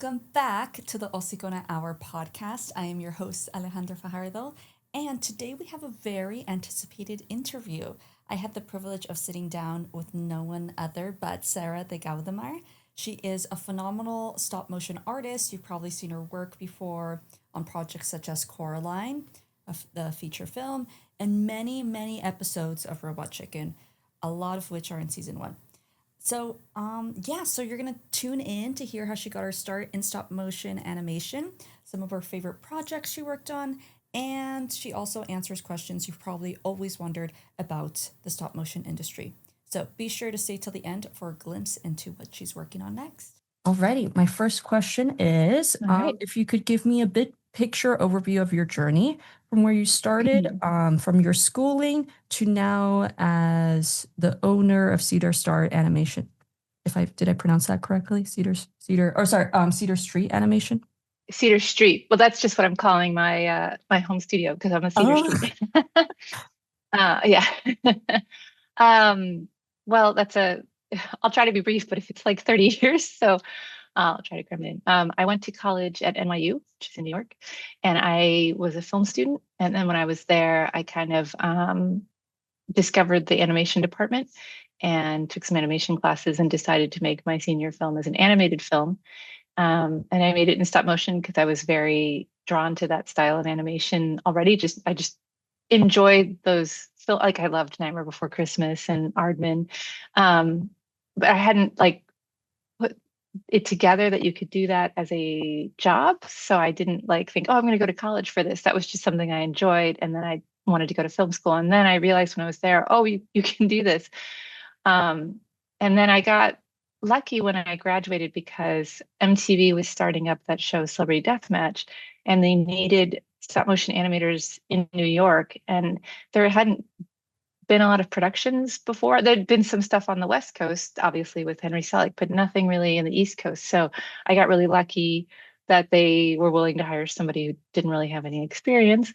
Welcome back to the Hocicona Hour podcast. I am your host, Alejandra Fajardo, and today we have a very anticipated interview. I had the privilege of sitting down with no one other but Sarah de Gaudemar. She is a phenomenal stop motion artist. You've probably seen her work before on projects such as Coraline, the feature film, and many, many episodes of Robot Chicken, a lot of which are in season one. So you're gonna tune in to hear how she got her start in stop motion animation, some of her favorite projects she worked on, and she also answers questions you've probably always wondered about the stop motion industry. So be sure to stay till the end for a glimpse into what she's working on next. Alrighty, my first question is, if you could give me a bit picture overview of your journey from where you started, from your schooling to now as the owner of Cedar Star Animation. Did I pronounce that correctly? Cedar Street Animation. Cedar Street. Well, that's just what I'm calling my home studio because I'm a Cedar Street. Yeah. Well, I'll try to be brief, but if it's like 30 years, so I'll try to cram it in. I went to college at NYU, which is in New York, and I was a film student. And then when I was there, I kind of discovered the animation department and took some animation classes and decided to make my senior film as an animated film. And I made it in stop motion because I was very drawn to that style of animation already. I just enjoyed those. Like I loved Nightmare Before Christmas and Aardman, but I hadn't put it together that you could do that as a job. So I didn't think, oh, I'm going to go to college for this. That was just something I enjoyed, and then I wanted to go to film school. And then I realized when I was there, oh, you can do this. And then I got lucky when I graduated because MTV was starting up that show Celebrity Deathmatch, and they needed stop motion animators in New York, and there hadn't been a lot of productions before. There'd been some stuff on the West Coast, obviously with Henry Selick, but nothing really in the East Coast. So I got really lucky that they were willing to hire somebody who didn't really have any experience.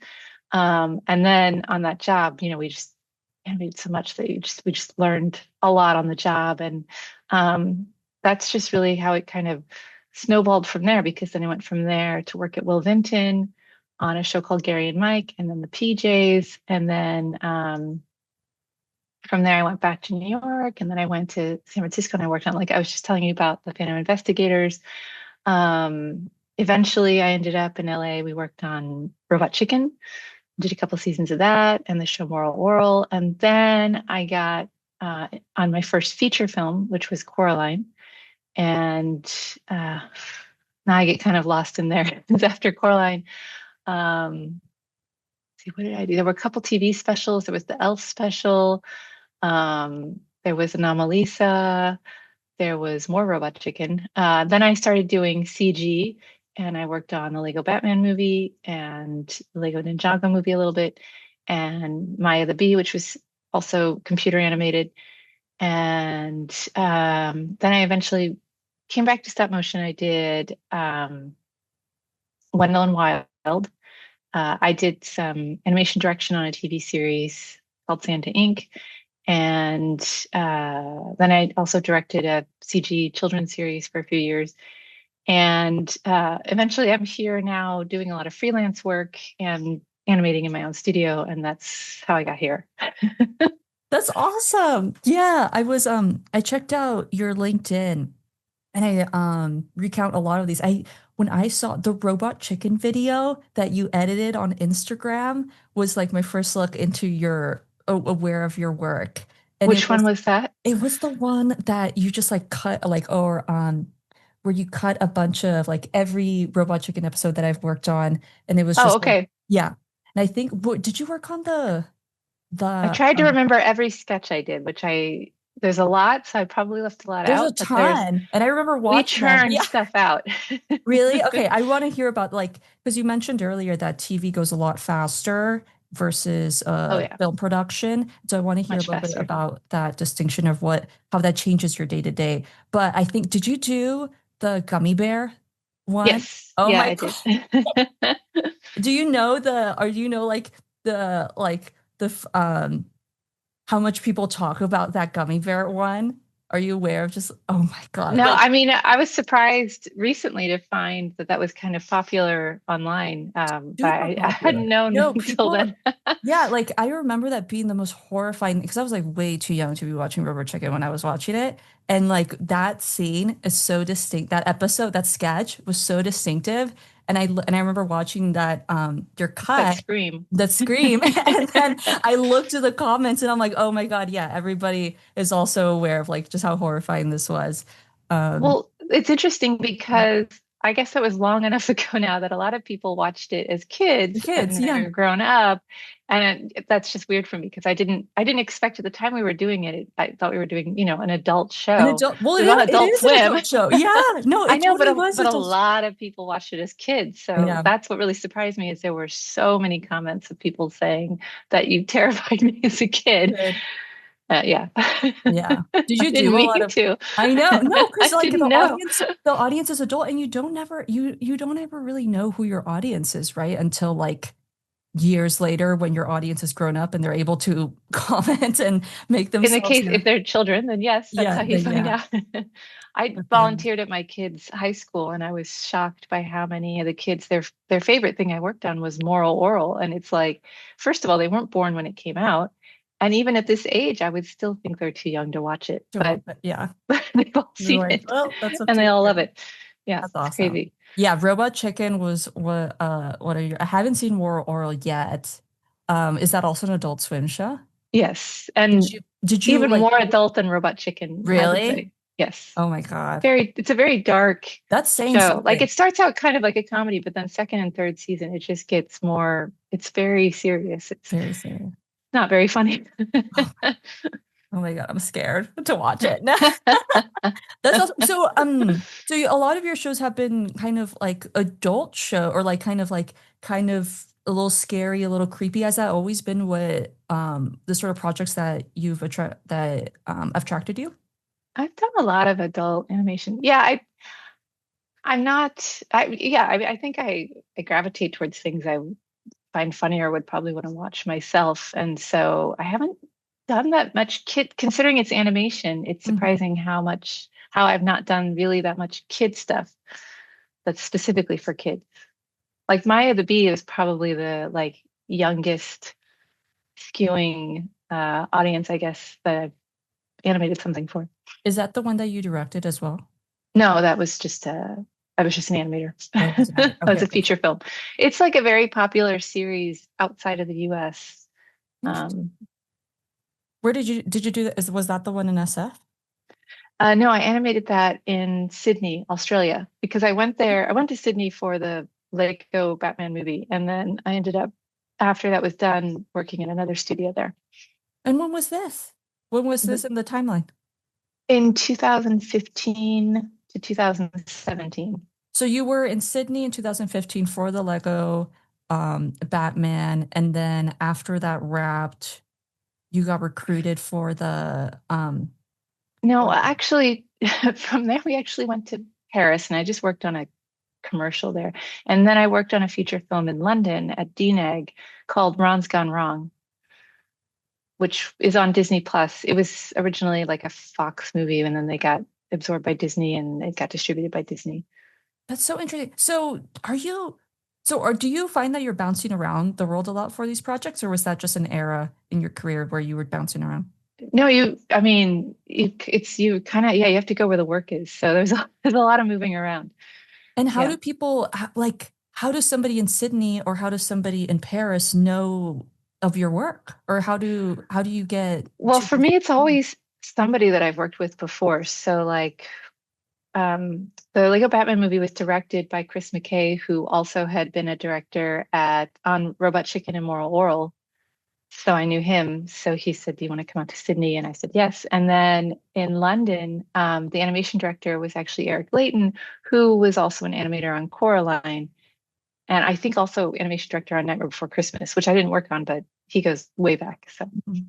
And then on that job, we just animated so much that we just learned a lot on the job, and that's just really how it kind of snowballed from there. Because then I went from there to work at Will Vinton on a show called Gary and Mike, and then the PJs, and then from there I went back to New York, and then I went to San Francisco and I worked on, like I was just telling you about, the Phantom Investigators. Eventually I ended up in LA. We worked on Robot Chicken, did a couple seasons of that, and the show Moral Oral, and then I got on my first feature film, which was Coraline, and now I get kind of lost in there. After Coraline, see, what did I do? There were a couple TV specials. There was the Elf special. There was Anomalisa. There was more Robot Chicken. Then I started doing CG, and I worked on the Lego Batman movie and the Lego Ninjago movie a little bit, and Maya the Bee, which was also computer animated. And then I eventually came back to stop motion. I did Wendell and Wild. I did some animation direction on a TV series called Santa Inc. And then I also directed a CG children's series for a few years. And eventually I'm here now doing a lot of freelance work and animating in my own studio. And that's how I got here. That's awesome. Yeah, I checked out your LinkedIn, and I recount a lot of these. When I saw the Robot Chicken video that you edited on Instagram was like my first look into your aware of your work. And which one was that? It was the one that you just cut where you cut a bunch of every Robot Chicken episode that I've worked on, and it was just okay. Yeah. And I think did you work on the I tried to remember every sketch I did, there's a lot, so I probably left a lot there's out. There's a ton. And I remember watching we churned stuff out. Really? Okay. I want to hear about because you mentioned earlier that TV goes a lot faster versus film production. So I want to hear a little bit about that distinction of how that changes your day to day. But I think, did you do the gummy bear one? Yes. Oh yeah, my I God. did. Do you know how much people talk about that gummy bear one? Are you aware of just, oh my God, No, like, I mean, I was surprised recently to find that that was kind of popular online, but super I hadn't popular. known No, until people, then. yeah, like I remember that being the most horrifying because I was like way too young to be watching Rubber Chicken when I was watching it. And like that scene is so distinct. That episode, that sketch was so distinctive. And I remember watching that your It's that cut, scream. that scream. And then I looked at the comments and I'm like, oh my God, yeah, everybody is also aware of like just how horrifying this was. Um Well, it's interesting because I guess it was long enough ago now that a lot of people watched it as the kids kids, and yeah. they're grown up, and that's just weird for me because I didn't expect at the time we were doing it. I thought we were doing, an adult An show. adult, well, It was on it Adult is an Swim. adult show. Yeah, no, I it know, but totally a, was but a adult. lot of people watched it as kids. So Yeah. that's what really surprised me is there were so many comments of people saying that you terrified me as a kid. Good. Yeah. Yeah. Did I you do didn't a lot mean of to. I know. No, because I like didn't know. the audience is adult and you don't ever really know who your audience is, right? Until like years later when your audience has grown up and they're able to comment and make In the themselves, case, if they're children, then yes, that's yeah, how you then find yeah. out. I But then volunteered at my kids' high school, and I was shocked by how many of the kids their favorite thing I worked on was moral oral. And it's like, first of all, they weren't born when it came out, and even at this age, I would still think they're too young to watch it. But yeah. they've all You're seen like, it, well, that's up and to they all you. love it. Yeah, That's it's awesome. crazy. Yeah, Robot Chicken was what are you I haven't seen War Oral yet. Is that also an Adult Swim show? Yes, Did and you even like more adult than Robot Chicken, I would really? say. Yes. Oh my God. It's a very dark That's saying show. Like something. it starts out kind of like a comedy, but then second and third season, it just gets more, it's very serious. It's Very serious. not very funny. Oh, oh my God, I'm scared to watch it. That's awesome. So a lot of your shows have been kind of like adult show or like kind of a little scary, a little creepy. Has that always been what the sort of projects that attracted you? I've done a lot of adult animation. Yeah, I'm not, I think I gravitate towards things I find funny or would probably want to watch myself. And so I haven't done that much kid, considering it's animation. It's Mhm. surprising how I've not done really that much kid stuff that's specifically for kids. Like Maya the Bee is probably the like youngest skewing audience, I guess, that I've animated something for. Is that the one that you directed as well? No, I was just an animator. Oh, it was an That edit. Okay, was a okay. feature film. It's like a very popular series outside of the US. Interesting. Um, Where did you do that? Was that the one in SF? no, I animated that in Sydney, Australia, because I went there. I went to Sydney for the Lego Batman movie, and then I ended up, after that was done, working in another studio there. And when was this? When was But this in the timeline? in 2015 to 2017. So you were in Sydney in 2015 for the Lego Batman, and then after that wrapped, you got recruited for the No, for actually, from there we actually went to Paris, and I just worked on a commercial there. And then I worked on a feature film in London at DNEG called Ron's Gone Wrong, which is on Disney Plus. It was originally like a Fox movie, and then they got absorbed by Disney and it got distributed by Disney. That's so interesting. Do you find that you're bouncing around the world a lot for these projects, or was that just an era in your career where you were bouncing around? No, I mean, it's you kind of, yeah, you have to go where the work is. So there's a lot of moving around. And how Yeah. do people like how does somebody in Sydney or how does somebody in Paris know of your work? Or how do you get Well, to for these? me, it's always somebody that I've worked with before. So like the Lego Batman movie was directed by Chris McKay, who also had been a director at on Robot Chicken and Moral Oral. So I knew him. So he said, "Do you want to come out to Sydney?" And I said, "Yes." And then in London, the animation director was actually Eric Layton, who was also an animator on Coraline, and I think also animation director on Nightmare Before Christmas, which I didn't work on, but he goes way back. So Mhm.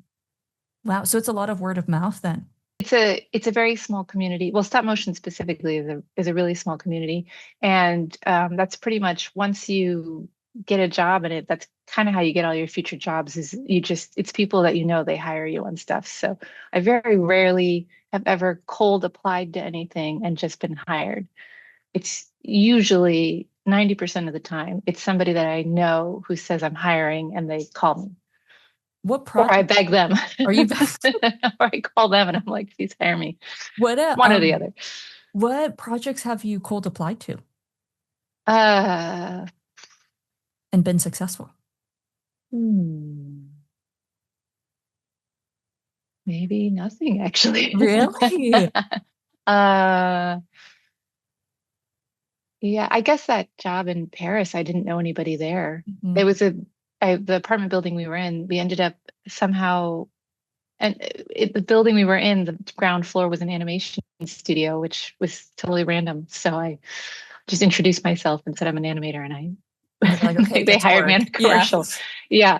Wow, so it's a lot of word of mouth then. it's a very small community. Well, stop motion specifically is a really small community, and that's pretty much once you get a job, and that's kind of how you get all your future jobs, is you just, it's people that you know, they hire you on stuff. So I very rarely have ever cold applied to anything and just been hired. It's usually 90% of the time, it's somebody that I know who says I'm hiring and they call me. What Or I project beg them. are you Or I call them and I'm like, please hire me. what One or the other. what projects have you cold applied to Uh, and been successful? hmm, maybe nothing actually. Really? uh, yeah, I guess that job in Paris, I didn't know anybody there. Mhm. There was the apartment building we were in, we ended up somehow, and the building we were in, the ground floor was an animation studio, which was totally random. So I just introduced myself and said I'm an animator, and And they're like, okay, they get to hired me on work. a Yeah. commercial. Yeah.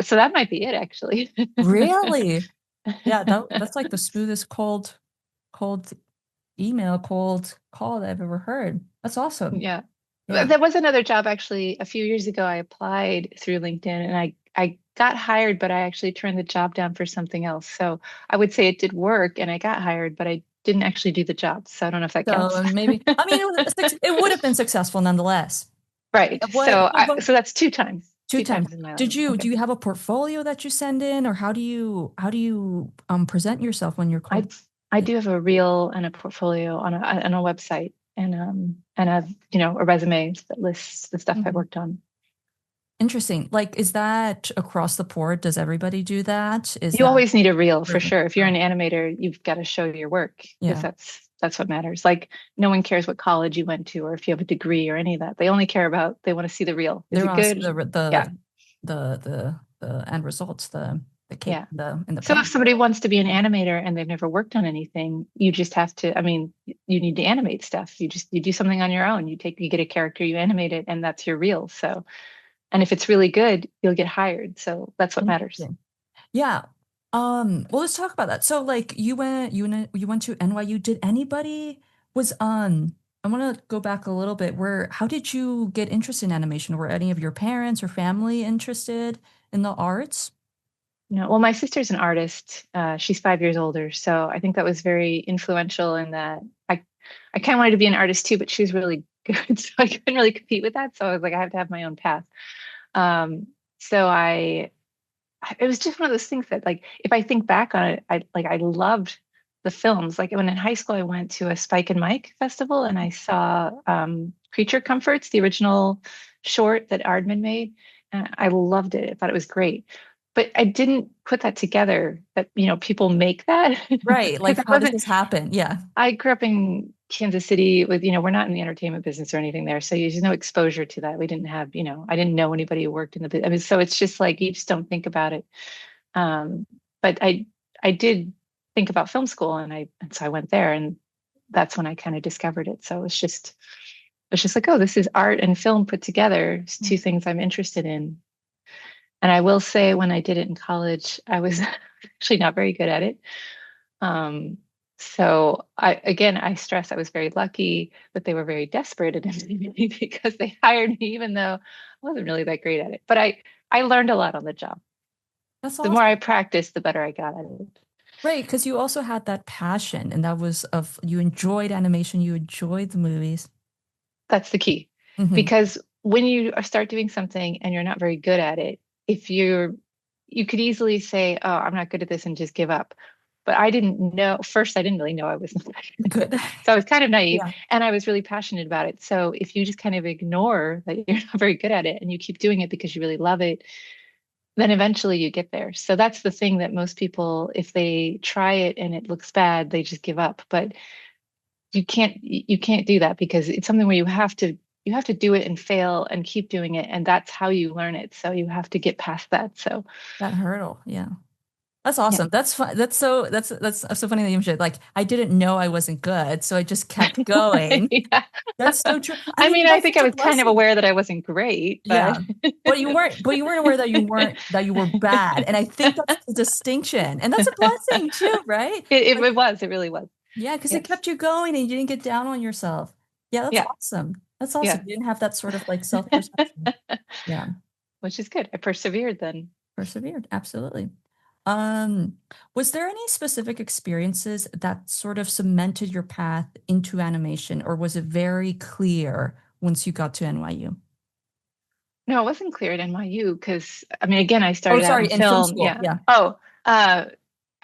So that might be it, actually. Really? Yeah, that's like the smoothest cold email, cold call that I've ever heard. That's awesome. Yeah. Yeah. There was another job actually a few years ago. I applied through LinkedIn and I got hired, but I actually turned the job down for something else. So I would say it did work and I got hired, but I didn't actually do the job. So I don't know if that So counts. maybe, I mean, it would have been successful nonetheless. Right. What, So that's two times. two Two times. times in my life. Do Okay. you have a portfolio that you send in, or how do you present yourself when you're I cold? I do have a reel and a portfolio on a website, and a resume that lists the stuff I've Mhm. worked on. Interesting. Like, is that across the board? Does everybody do that? Is You that always need a reel for really? sure. If you're Oh, an animator, you've got to show your work because yeah. that's what matters. Like no one cares what college you went to or if you have a degree or any of that. They only care about, they want to see the reel. They Is it want to see good? Yeah. the end results, the cake Yeah. in the So if pan. somebody wants to be an animator and they've never worked on anything, you just have to, I mean, you need to animate stuff. You do something on your own. You get a character, you animate it, and that's your reel. So, and if it's really good, you'll get hired. So that's what matters. Interesting. Yeah. Well, let's talk about that. So like you went to NYU. Did anybody was I want to go back a little bit. How did you get interested in animation? Were any of your parents or family interested in the arts? No, well, my sister's an artist. She's 5 years older, so I think that was very influential in that I kind of wanted to be an artist too, but she was really good, so I couldn't really compete with that. So I was like, I have to have my own path. So it was just one of those things that, like, if I think back on it, I loved the films. Like when in high school, I went to a Spike and Mike festival and I saw Creature Comforts, the original short that Aardman made, and I loved it. I thought it was great, but I didn't put that together that people make that Right. because Like, I how does wasn't. this happen? Yeah. I grew up in Kansas City with, we're not in the entertainment business or anything there. So there's no exposure to that. We didn't have, I didn't know anybody who worked in the business. I mean, so it's just like you just don't think about it. Um, but I did think about film school and so I went there and that's when I kind of discovered it. So it's just like, oh, this is art and film put together. It's two things I'm interested in. And I will say when I did it in college, I was actually not very good at it. Um, so I stress I was very lucky that they were very desperate at me because they hired me even though I wasn't really that great at it. But I learned a lot on the job. That's The more I awesome. practiced, the better I got at it. Right, because you also had that passion, and that was of you enjoyed animation, you enjoyed the movies. That's the key. Hmm. Because when you start doing something and you're not very good at it, if you could easily say, "Oh, I'm not good at this," and just give up. But I didn't know, first, I didn't really know I was not good at Good. it. So I was kind of naive Yeah, and I was really passionate about it. So if you just kind of ignore that you're not very good at it and you keep doing it because you really love it, then eventually you get there. So that's the thing that most people, if they try it and it looks bad, they just give up. But you can't do that because it's something where you have to do it and fail and keep doing it, and that's how you learn it. So you have to get past that. So that hurdle. Yeah. That's yeah. awesome. That's fun. That's so funny that you mentioned. Like, I didn't know I wasn't good, so I just kept going. Yeah. That's so true. I I mean, mean, I that's think I such a was kind of blessing. aware that I wasn't great, but Yeah. But you weren't aware that you were bad. And I think that's the distinction. And that's a blessing too, right? it Like, was, it really was. yeah, because it Yes. kept you going and you didn't get down on yourself. Yeah, that's Yeah. awesome. That's awesome. Yeah. You didn't have that sort of like self-perception. Yeah. Which is good. I persevered then. Persevered. Absolutely. Um, was there any specific experiences that sort of cemented your path into animation, or was it very clear once you got to NYU? No, it wasn't clear at NYU because I mean, again, I Oh, started out sorry, in in film film. school. Yeah. Yeah. Oh, uh,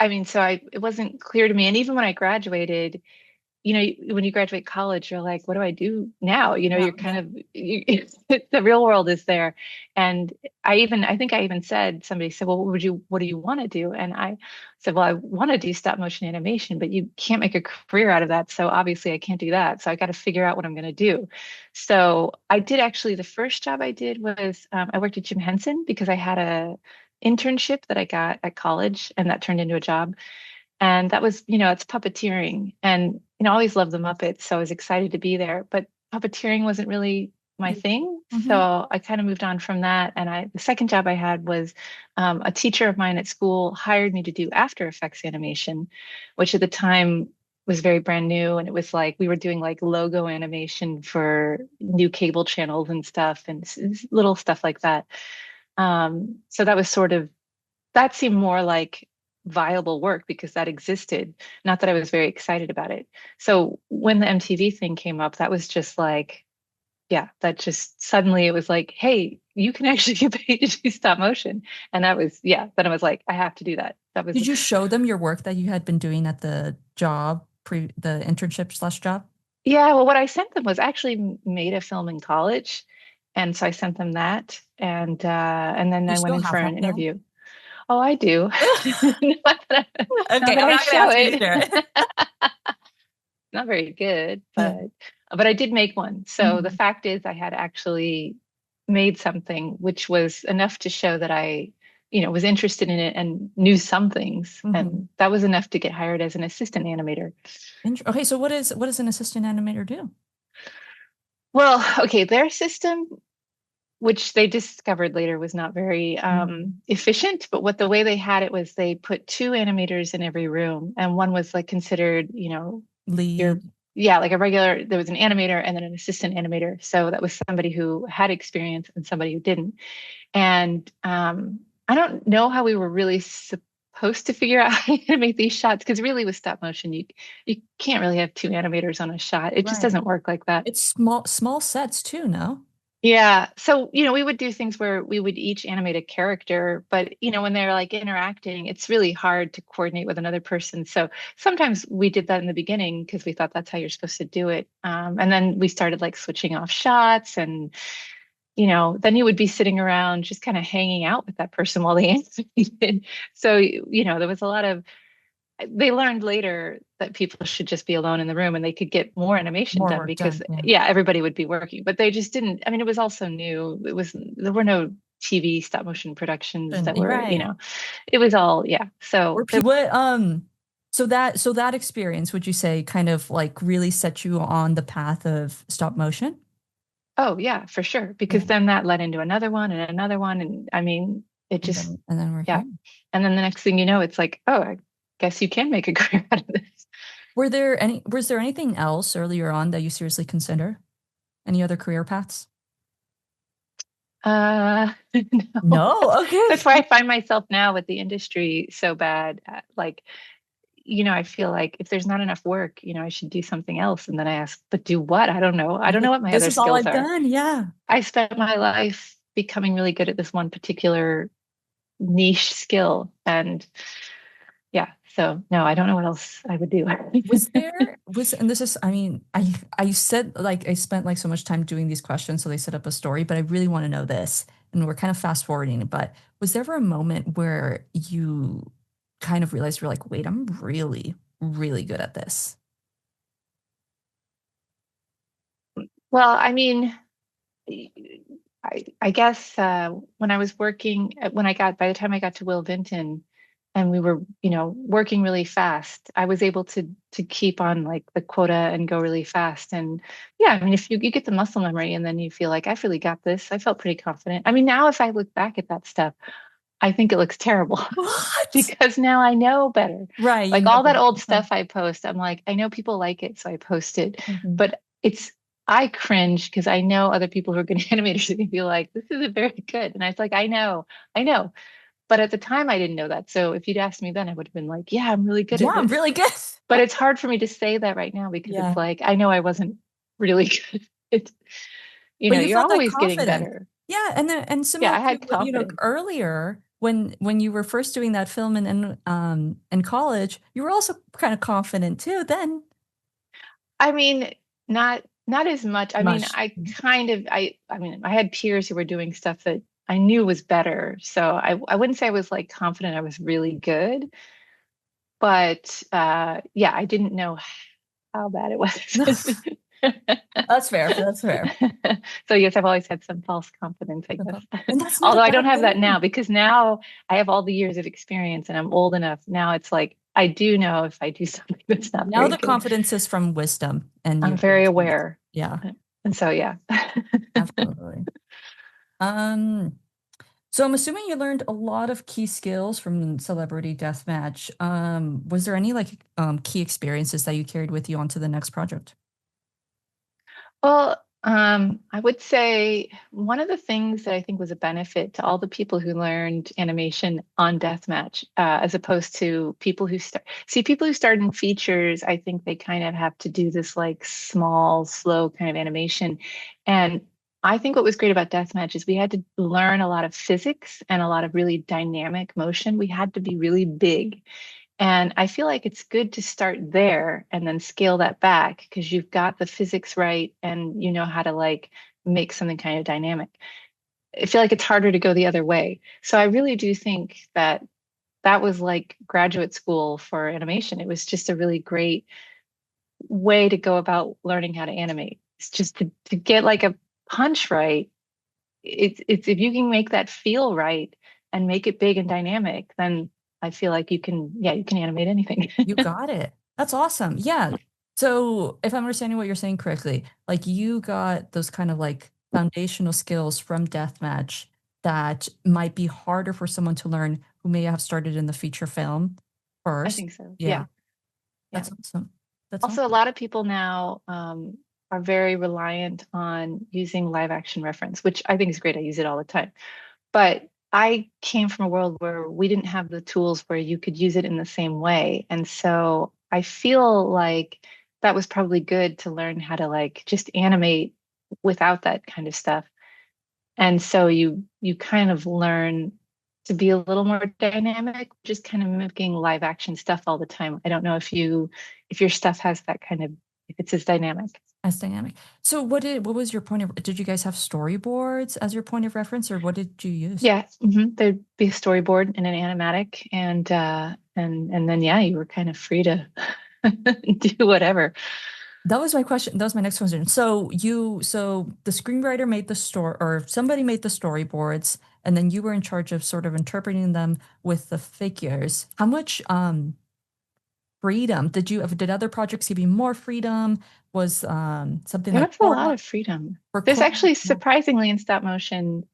I mean, so it wasn't clear to me. And even when I graduated, when you graduate college, you're like, what do I do now? Yeah. You're kind Yeah. of, the real world is there. And I think I even said, somebody said, well, what do you want to do? And I said, well, I want to do stop motion animation, but you can't make a career out of that. So obviously I can't do that. So I got to figure out what I'm going to do. So I did actually, the first job I did was I worked at Jim Henson because I had a internship that I got at college and that turned into a job. And that was, it's puppeteering. And, I always loved the Muppets, so I was excited to be there. But puppeteering wasn't really my thing. Mm-hmm. So I kind of moved on from that. And the second job I had was a teacher of mine at school hired me to do After Effects animation, which at the time was very brand new. And it was like we were doing like logo animation for new cable channels and stuff and little stuff like that. So that was sort of that seemed more like viable work because that existed. Not that I was very excited about it. So when the MTV thing came up, that was just like, yeah, that just suddenly it was like, hey, you can actually get paid to do stop motion. And that was, yeah, then I was like, I have to do that. That was, Did you show them your work that you had been doing at the job, the internship slash job? yeah, well, what I sent them was actually made a film in college. And so I sent them that. And then You I went still in for have an that film? interview. Oh, I do. Not Okay, that I'm I not gonna show ask you to it. share it. Not very good, Yeah. but I did make one. So the Mhm. fact is I had actually made something which was enough to show that I, was interested in it and knew some things. Mhm. And that was enough to get hired as an assistant animator. Okay, so what does an assistant animator do? Well, okay, their system, which they discovered later was not very Mhm. efficient, but what the way they had it was they put two animators in every room, and one was like considered, your Lead. yeah, like a regular, there was an animator and then an assistant animator. So that was somebody who had experience and somebody who didn't. And I don't know how we were really supposed to figure out how to animate these shots because really with stop motion, you can't really have two animators on a shot. It just Right. doesn't work like that. It's small sets too, no? Yeah. So, we would do things where we would each animate a character, but when they're like interacting, it's really hard to coordinate with another person. So sometimes we did that in the beginning because we thought that's how you're supposed to do it. And then we started like switching off shots and, then you would be sitting around just kind of hanging out with that person while they animated. So, there was a lot of they learned later that people should just be alone in the room and they could get more animation More done work because done. Yeah. yeah, everybody would be working, but they just didn't. I mean, it was also new. There were no TV stop motion productions that You're were, right. it was all, yeah. Were So there, people what so that experience, would you say, kind of like really set you on the path of stop motion? oh yeah, for sure. Yeah. Because then that led into another one and another one. And I mean, it And just, then we're yeah. here. And then the next thing you know, it's like, oh, I guess you can make a career out of this. Was there anything else earlier on that you seriously consider? Any other career paths? No. No. That's Okay. where I find myself now with the industry so bad. Like, I feel like if there's not enough work, I should do something else. And then I ask, but do what? I don't know. I don't know what my This other is all skills I've are. done. Yeah. I spent my life becoming really good at this one particular niche skill. And yeah, so no, I don't know what else I would do. And this is, I mean, I said like I spent like so much time doing these questions, so they set up a story, but I really want to know this. And we're kind of fast forwarding, but was there ever a moment where you kind of realized you're like, wait, I'm really, really good at this? Well, I mean, I guess when I was working, by the time I got to Will Vinton and we were, working really fast, I was able to keep on like the quota and go really fast. And yeah, I mean, if you get the muscle memory and then you feel like I've really got this, I felt pretty confident. I mean, now if I look back at that stuff, I think it looks terrible What? because now I know better. Right, you Like know all that better. old Okay. stuff I post, I'm like, I know people like it, so I post it. Mhm. But it's I cringe because I know other people who are good animators are going to be like, this isn't very good. And I was like, I know. But at the time, I didn't know that. So if you'd asked me then, I would have been like, yeah, I'm really good Yeah, at I'm this. really good. But it's hard for me to say that right now because it's Yeah. like, I know I wasn't really good. It's, But you you're felt that always getting confident. better. Yeah, and Yeah, similar I to had what, confidence. earlier when you were first doing that film in college, you were also kind of confident too then. I mean, not as much. I mean, Much. I mean, I had peers who were doing stuff that I knew was better. So I wouldn't say I was like confident I was really good, but yeah, I didn't know how bad it was. That's fair. That's fair. So yes, I've always had some false confidence, I guess. And that's not a Although I don't bad have that now thing. because now I have all the years of experience and I'm old enough. Now it's like I do know if I do something that's not Now very the good. confidence is from wisdom and I'm your very experience. aware. Yeah, And so yeah. absolutely. Um, so I'm assuming you learned a lot of key skills from Celebrity Deathmatch. Was there any like key experiences that you carried with you onto the next project? Well, I would say one of the things that I think was a benefit to all the people who learned animation on Deathmatch, as opposed to people who start in features, I think they kind of have to do this like small, slow kind of animation. And I think what was great about Deathmatch is we had to learn a lot of physics and a lot of really dynamic motion. We had to be really big. And I feel like it's good to start there and then scale that back because you've got the physics right and you know how to like make something kind of dynamic. I feel like it's harder to go the other way. So I really do think that that was like graduate school for animation. It was just a really great way to go about learning how to animate. It's just to get like a punch right. It's if you can make that feel right and make it big and dynamic, then I feel like you can animate anything. You got it. That's awesome. Yeah. So if I'm understanding what you're saying correctly, like you got those kind of like foundational skills from deathmatch that might be harder for someone to learn who may have started in the feature film I first. think so. Yeah, Yeah. Yeah. that's awesome. That's Also, a awesome. lot of people now are very reliant on using live action reference, which I think is great. I use it all the time. But I came from a world where we didn't have the tools where you could use it in the same way. And so I feel like that was probably good to learn how to like just animate without that kind of stuff. And so you kind of learn to be a little more dynamic, just kind of mimicking live action stuff all the time. I don't know if your stuff has that kind of if it's as dynamic. As dynamic. So what was your point of, did you guys have storyboards as your point of reference or what did you use? Yeah, there'd be a storyboard and an animatic, and then yeah, you were kind of free to do whatever. That was my question. That was my next question. So the screenwriter made the story, or somebody made the storyboards, and then you were in charge of sort of interpreting them with the figures. How much freedom did other projects give you more freedom? Was something There like was a lot of freedom. For There's Coraline? actually surprisingly in stop motion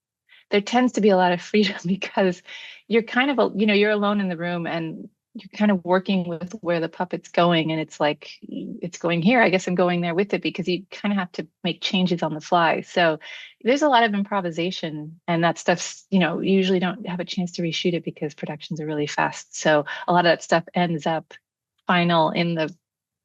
there tends to be a lot of freedom because you're kind of you're alone in the room and you're kind of working with where the puppet's going and it's like it's going here, I guess I'm going there with it because you kind of have to make changes on the fly. So there's a lot of improvisation and that stuff's you usually don't have a chance to reshoot it because productions are really fast, so a lot of that stuff ends up final in the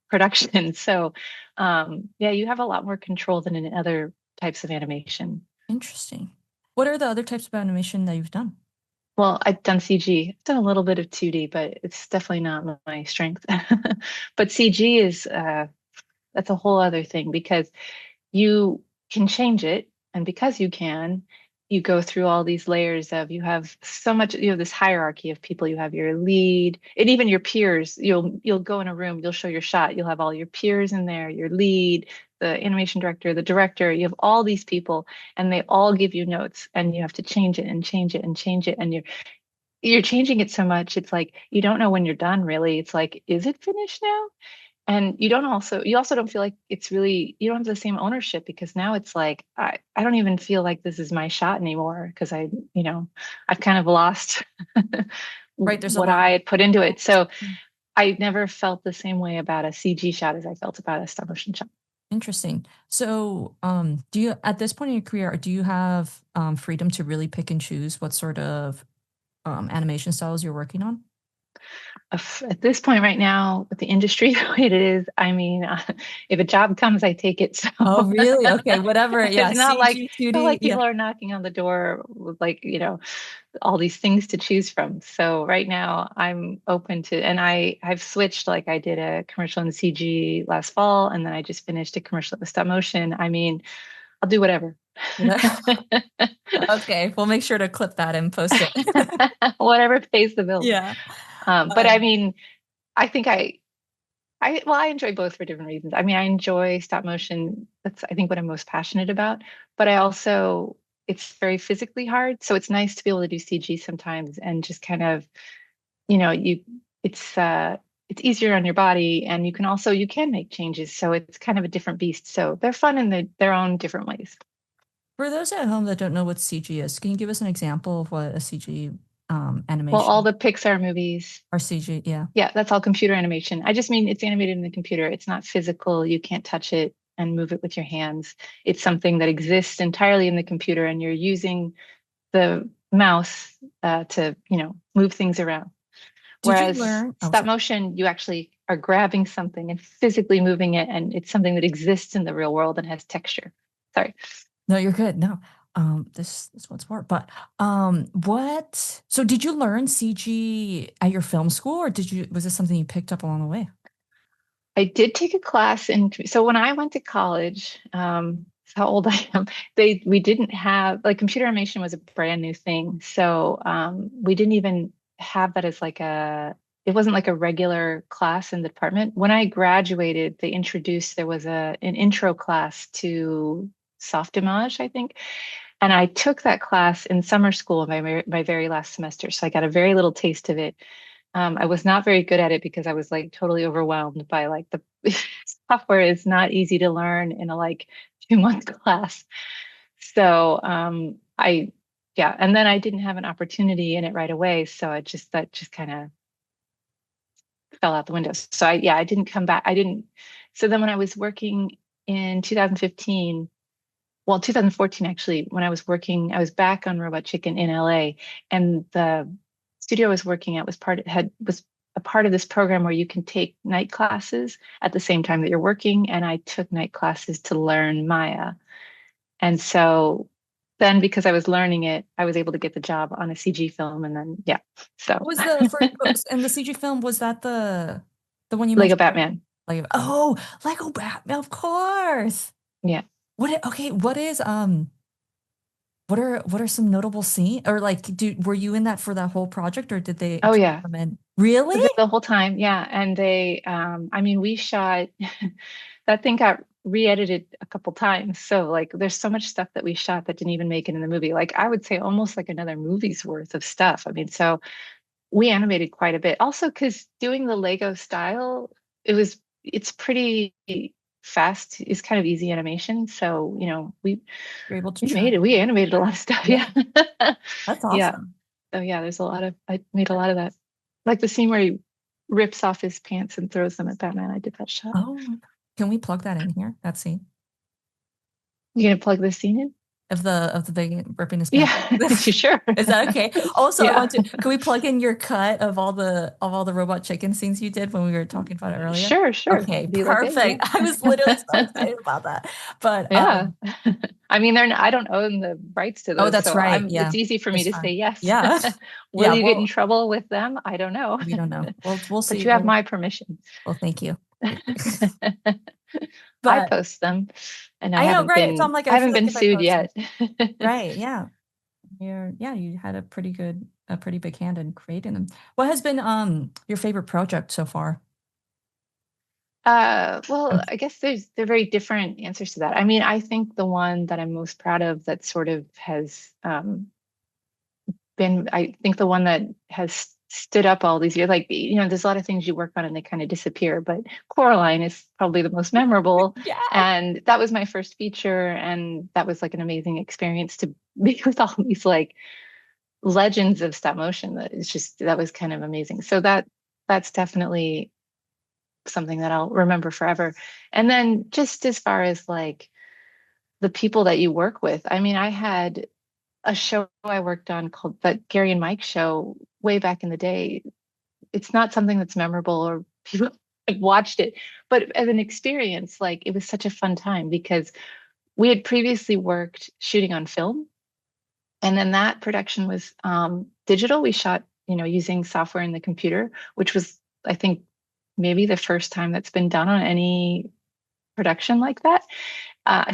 production. So yeah, you have a lot more control than in other types of animation. Interesting. What are the other types of animation that you've done? Well, I've done CG. I've done a little bit of 2D, but it's definitely not my strength. But CG is that's a whole other thing because you can change it, and because you can, you go through all these layers of you have so much, you have this hierarchy of people. You have your lead, and even your peers. You'll go in a room, you'll show your shot, you'll have all your peers in there, your lead, the animation director, the director. You have all these people, and they all give you notes, and you have to change it and change it and change it, and you're changing it so much it's like you don't know when you're done really. It's like, is it finished now? And you also don't feel like it's really, you don't have the same ownership because now it's like I don't even feel like this is my shot anymore because I've kind of lost Right, there's a what lot I had put into it. of So I never felt the same way about a CG shot as I felt about a stop motion shot. Interesting. So, do you, at this point in your career, do you have freedom to really pick and choose what sort of animation styles you're working on? At this point right now, with the industry the way it is, I mean, if a job comes, I take it. So Oh, really? Okay, whatever. Yeah, it's CG, not 2D. like Yeah. people are knocking on the door with like, all these things to choose from. So right now I'm open to, and I've switched, like I did a commercial in CG last fall, and then I just finished a commercial with stop motion. I mean, I'll do whatever. Okay, we'll make sure to clip that and post it. Whatever pays the bills. Yeah. But I mean, I think I enjoy both for different reasons. I mean, I enjoy stop motion. That's, I think, what I'm most passionate about. But I also, it's very physically hard. So it's nice to be able to do CG sometimes and just kind of, you, it's easier on your body, and you can make changes. So it's kind of a different beast. So they're fun in their own different ways. For those at home that don't know what CG is, can you give us an example of what a CG Well, all animation the Pixar movies, or CG? Yeah. yeah, that's all computer animation. I just mean it's animated in the computer. It's not physical. You can't touch it and move it with your hands. It's something that exists entirely in the computer, and you're using the mouse to, move things around. Did you Whereas learn? Oh, stop sorry. motion, you actually are grabbing something and physically moving it, and it's something that exists in the real world and has texture. Sorry. No, you're good. No. This one's more. But what? So did you learn CG at your film school, or was this something you picked up along the way? I did take a class so when I went to college, how old I am, we didn't have, like, computer animation was a brand new thing. So we didn't even have that as like it wasn't like a regular class in the department. When I graduated, there was an intro class to soft image, I think. And I took that class in summer school, my very last semester. So I got a very little taste of it. I was not very good at it because I was like totally overwhelmed by like the software is not easy to learn in a like 2 month class. So yeah, and then I didn't have an opportunity in it right away. So that just kind of fell out the window. So I didn't come back. I didn't. So then when I was working in 2015, well, 2014 actually, when I was working, I was back on Robot Chicken in LA, and the studio I was working at was a part of this program where you can take night classes at the same time that you're working, and I took night classes to learn Maya. And so then, because I was learning it, I was able to get the job on a CG film, and then yeah, so Was the first and the CG film, was that the one you Lego mentioned? Batman. Like, oh, Lego Batman, of course. Yeah. Okay, what are some notable scenes, or like were you in that for that whole project, or did they Oh try to yeah. come in? Really? The whole time, yeah. And I mean, we shot that thing got re-edited a couple times. So like there's so much stuff that we shot that didn't even make it in the movie. Like I would say almost like another movie's worth of stuff. I mean, so we animated quite a bit. Also, because doing the Lego style, it's pretty fast. It's kind of easy animation. So, You're able to we try. made it. We animated a lot of stuff. Yeah, Yeah. that's Yeah. awesome. So yeah, I made a lot of that. Like the scene where he rips off his pants and throws them at Batman. I did that shot. Oh, can we plug that in here? That scene You gonna plug this scene in? of the big ripping his pants. Yeah, you sure? Is that okay? Also, I Yeah, want to. Can we plug in your cut of all the robot chicken scenes you did when we were talking about it earlier? sure, sure. Okay, Do you like it? perfect. I was literally so Yeah. excited about that. But Yeah. I mean, I don't own the rights to oh, those, that's so right. it's Yeah, easy for me it's to fine. say yes. Yeah, Will yeah. you get in Well, trouble with them? I don't know. we don't know. We'll But see. you have my permission. Well, thank you. I But post them, and I know, right? So I'm like, I I feel haven't like been if I sued post it, yet. right? Yeah, you had a pretty big hand in creating them. What has been your favorite project so far? Well, I guess they're very different answers to that. I mean, I think the one that I'm most proud of that sort of has I think the one that has stood up all these years, like, there's a lot of things you work on and they kind of disappear, but Coraline is probably the most memorable. Yeah, And that was my first feature, and that was like an amazing experience to be with all these like legends of stop motion. That was kind of amazing. So that's definitely something that I'll remember forever. And then just as far as like the people that you work with, I mean, I had a show I worked on called the Gary and Mike show way back in the day. It's not something that's memorable or people have watched it, but as an experience, like it was such a fun time because we had previously worked shooting on film, and then that production was digital. We shot, using software in the computer, which was, I think, maybe the first time that's been done on any production like that.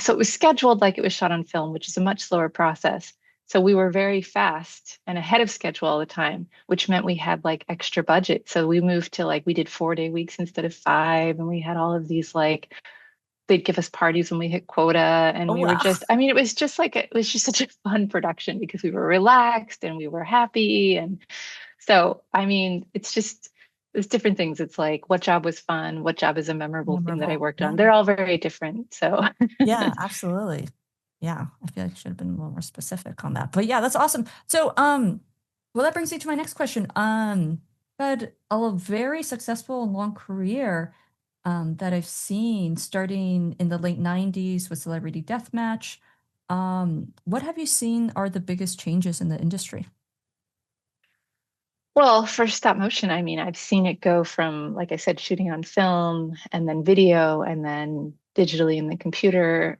So it was scheduled like it was shot on film, which is a much slower process. So we were very fast and ahead of schedule all the time, which meant we had like extra budget. So we moved to like we did 4-day weeks instead of 5, and we had all of these like they'd give us parties when we hit quota, and Oh, we were wow. just I mean it was just such a fun production because we were relaxed and we were happy. And so I mean it's different things. It's like what job was fun, what job is a memorable thing that I Memorable. worked Yeah. on. They're all very different. So Yeah, absolutely. Yeah, I feel like I should have been a little more specific on that. But yeah, that's awesome. So, well, that brings me to my next question. Had a very successful and long career, that I've seen starting in the late 90s with Celebrity Deathmatch. What have you seen are the biggest changes in the industry? well, for stop motion, I mean, I've seen it go from, like I said, shooting on film and then video and then digitally in the computer.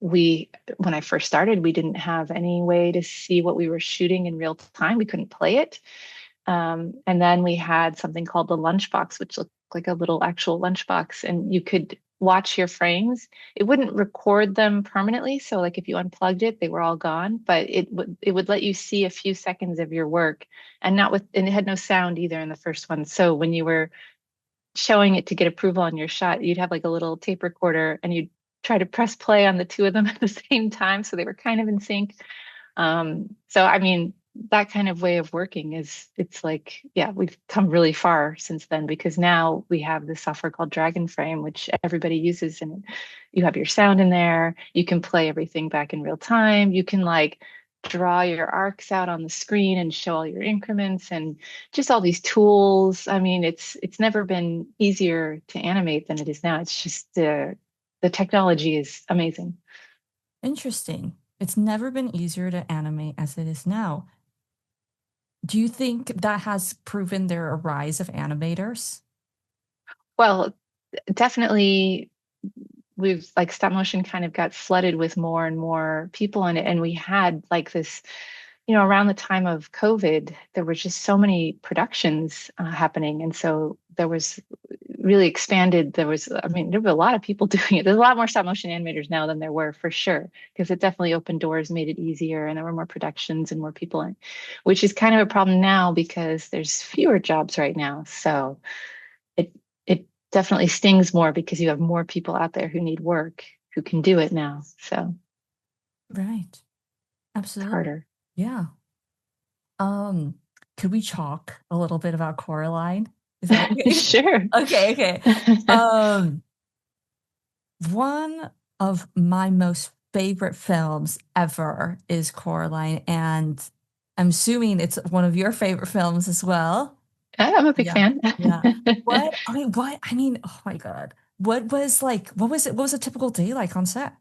When I first started, we didn't have any way to see what we were shooting in real time. We couldn't play it. And then we had something called the lunchbox, which looked like a little actual lunchbox, and you could watch your frames. It wouldn't record them permanently, so like if you unplugged it, they were all gone, but it would let you see a few seconds of your work, and not with and it had no sound either in the first one. So when you were showing it to get approval on your shot, you'd have like a little tape recorder and you'd try to press play on the two of them at the same time, so they were kind of in sync. So I mean, that kind of way of working it's like, yeah, we've come really far since then because now we have this software called Dragon Frame, which everybody uses, and you have your sound in there. You can play everything back in real time. You can like draw your arcs out on the screen and show all your increments and just all these tools. I mean, it's never been easier to animate than it is now. It's just the technology is amazing. Interesting. It's never been easier to animate as it is now. Do you think that has proven there a rise of animators? Well, definitely we've like stop motion kind of got flooded with more and more people in it. And we had like this, around the time of COVID, there were just so many productions happening. And so there was really expanded. I mean, there were a lot of people doing it. There's a lot more stop motion animators now than there were for sure, because it definitely opened doors, made it easier, and there were more productions and more people in, which is kind of a problem now because there's fewer jobs right now. So it it definitely stings more because you have more people out there who need work who can do it now. So Right. it's Absolutely. harder. Yeah. Um, could we talk a little bit about Coraline? Is that okay? Sure. Okay, okay. Um, one of my most favorite films ever is Coraline, and I'm assuming it's one of your favorite films as well. I'm a big Yeah. fan. Yeah. Oh my God. What was a typical day like on set?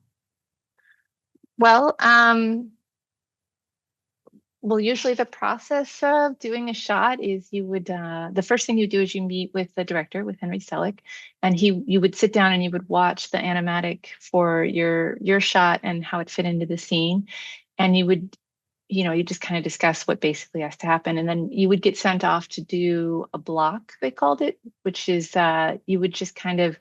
Well, usually the process of doing a shot is the first thing you do is you meet with the director, with Henry Selick, and you would sit down and you would watch the animatic for your shot and how it fit into the scene. And you just kind of discuss what basically has to happen. And then you would get sent off to do a block, they called it, which is you would just kind of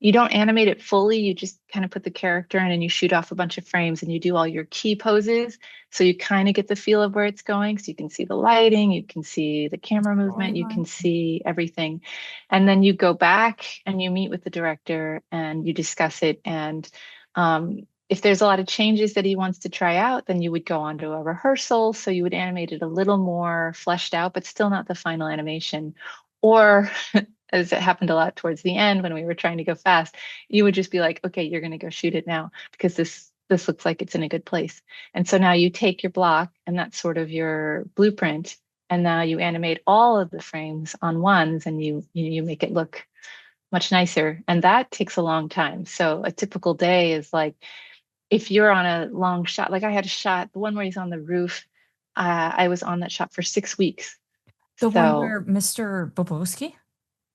you don't animate it fully. You just kind of put the character in and you shoot off a bunch of frames and you do all your key poses. So you kind of get the feel of where it's going. So you can see the lighting, you can see the camera movement, you can Storyline. see everything. And then you go back and you meet with the director and you discuss it. And if there's a lot of changes that he wants to try out, then you would go on to a rehearsal. So you would animate it a little more fleshed out, but still not the final animation. Or as it happened a lot towards the end when we were trying to go fast, you would just be like, okay, you're going to go shoot it now because this looks like it's in a good place. And so now you take your block and that's sort of your blueprint. And now you animate all of the frames on ones and you make it look much nicer. And that takes a long time. So a typical day is like, if you're on a long shot, like I had a shot, the one where he's on the roof, I was on that shot for 6 weeks. The one So where Mr. Bobowski?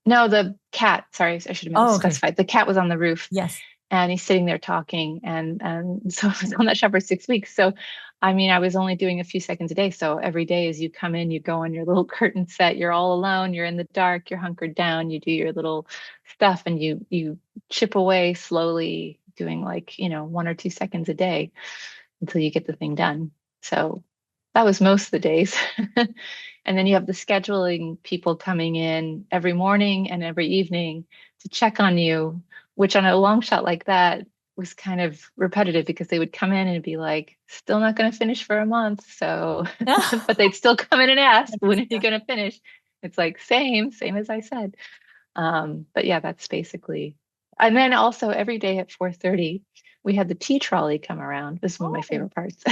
no, the cat, sorry, I should have Oh, okay. specified. The cat was on the roof Yes. and he's sitting there talking. And so I was on that shot for 6 weeks. So, I mean, I was only doing a few seconds a day. So every day as you come in, you go on your little curtain set, you're all alone, you're in the dark, you're hunkered down, you do your little stuff and you chip away slowly, doing like, 1 or 2 seconds a day until you get the thing done. So that was most of the days. And then you have the scheduling people coming in every morning and every evening to check on you, which on a long shot like that was kind of repetitive because they would come in and be like, still not going to finish for a month. So, but they'd still come in and ask, when are you going to finish? It's like, same as I said. But yeah, that's basically. And then also every day at 4:30, we had the tea trolley come around. This is one of my Oh. favorite parts,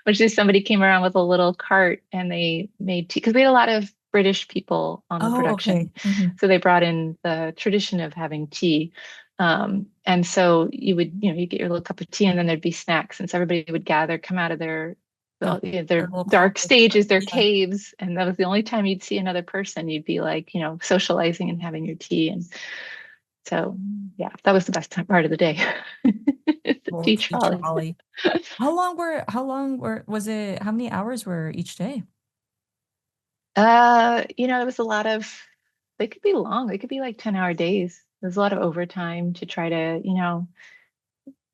which is somebody came around with a little cart and they made tea because we had a lot of British people on the Oh, okay. production. So they brought in the tradition of having tea. And so you would, you get your little cup of tea and then there'd be snacks. And so everybody would gather, come out of their The, well, the their little dark pockets. stages, their Yeah. caves, and that was the only time you'd see another person. You'd be like, socializing and having your tea, and so yeah, that was the best part of the day. The Little tea tea trolley. trolley. Was it, how many hours were each day? It was a lot of. They could be long. They could be like 10-hour days. There's a lot of overtime to try to,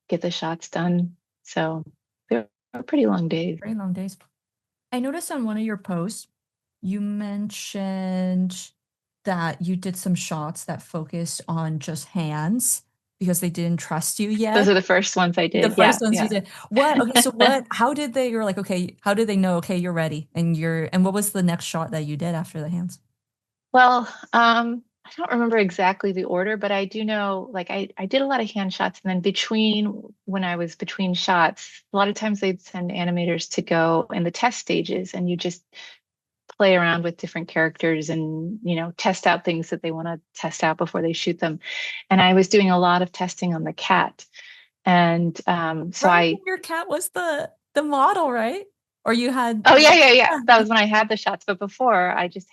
get the shots done. So they were pretty long days. Very long days. I noticed on one of your posts, you mentioned that you did some shots that focused on just hands because they didn't trust you Those yet. are the first ones I The did. first Yeah, ones you yeah. did. Okay, so how did they, you're like, okay, how did they know, okay, you're ready? And what was the next shot that you did after the hands? Well, I don't remember exactly the order, but I do know, like, I did a lot of hand shots, and then when I was between shots, a lot of times they'd send animators to go in the test stages, and you just play around with different characters and, test out things that they want to test out before they shoot them. And I was doing a lot of testing on the cat. And so Right, I your cat was the model, right? Or you had, Oh yeah, yeah, yeah. yeah, That yeah. was when I had the shots, but before I was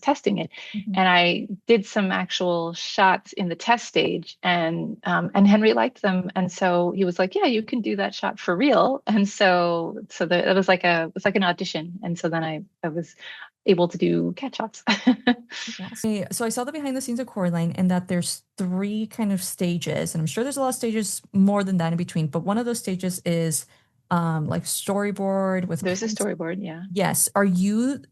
testing it, Mhm. and I did some actual shots in the test stage, and Henry liked them, and so he was like, "Yeah, you can do that shot for real." And so it was like it was like an audition, and so then I was able to do cat shots. Awesome. So I saw the behind the scenes of Coraline and that there's three kind of stages, and I'm sure there's a lot of stages more than that in between, but one of those stages is like storyboard with There's a pencil. storyboard, yeah. Yes. Are you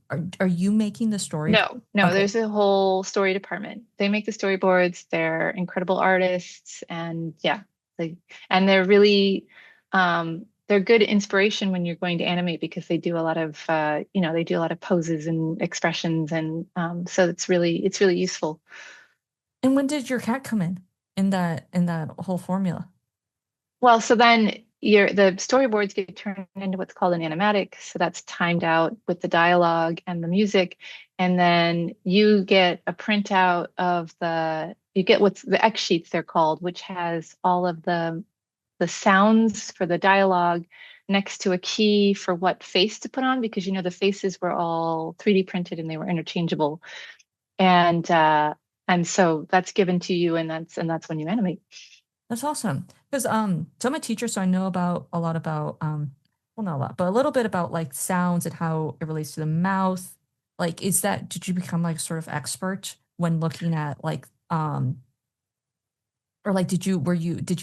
making the story? No, no, Okay. there's a whole story department. They make the storyboards. They're incredible artists, and yeah, they they're really they're good inspiration when you're going to animate because they do a lot of they do a lot of poses and expressions, and so it's really useful. And when did your cat come in that whole formula? Well, so then the storyboards get turned into what's called an animatic. So that's timed out with the dialogue and the music. And then you get a printout of you get what's the X sheets they're called, which has all of the sounds for the dialogue next to a key for what face to put on, because the faces were all 3D printed and they were interchangeable. And so that's given to you, and that's when you animate. That's awesome. Because so I'm a teacher, so I know about a lot about well, not a lot, but a little bit about like sounds and how it relates to the mouth. Like, did you become like sort of expert when looking at like or like did you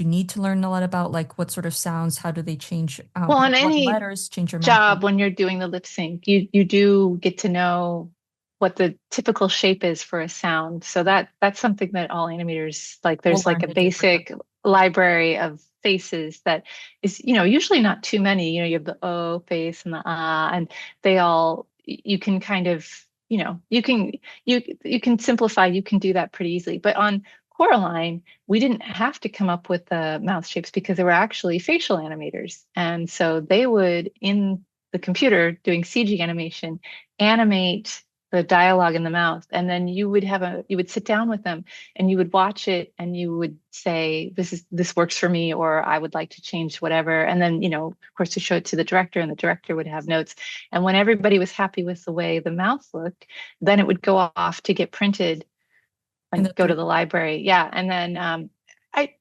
need to learn a lot about like what sort of sounds, how do they change Well, on what any letters change your mouth? job when you're doing the lip sync, you do get to know what the typical shape is for a sound. So that's something that all animators like. We'll There's like learn a to do for sure. basic library of faces that is, usually not too many. You have the O face and the ah, and they all you can kind of, you can simplify, you can do that pretty easily. But on Coraline, we didn't have to come up with the mouth shapes because they were actually facial animators. And so they would, in the computer doing CG animation, animate the dialogue in the mouth, and then you would sit down with them and you would watch it and you would say, this works for me, or I would like to change whatever. And then, of course, to show it to the director, and the director would have notes. And when everybody was happy with the way the mouth looked, then it would go off to get printed In and the go to three. the library. Yeah. And then I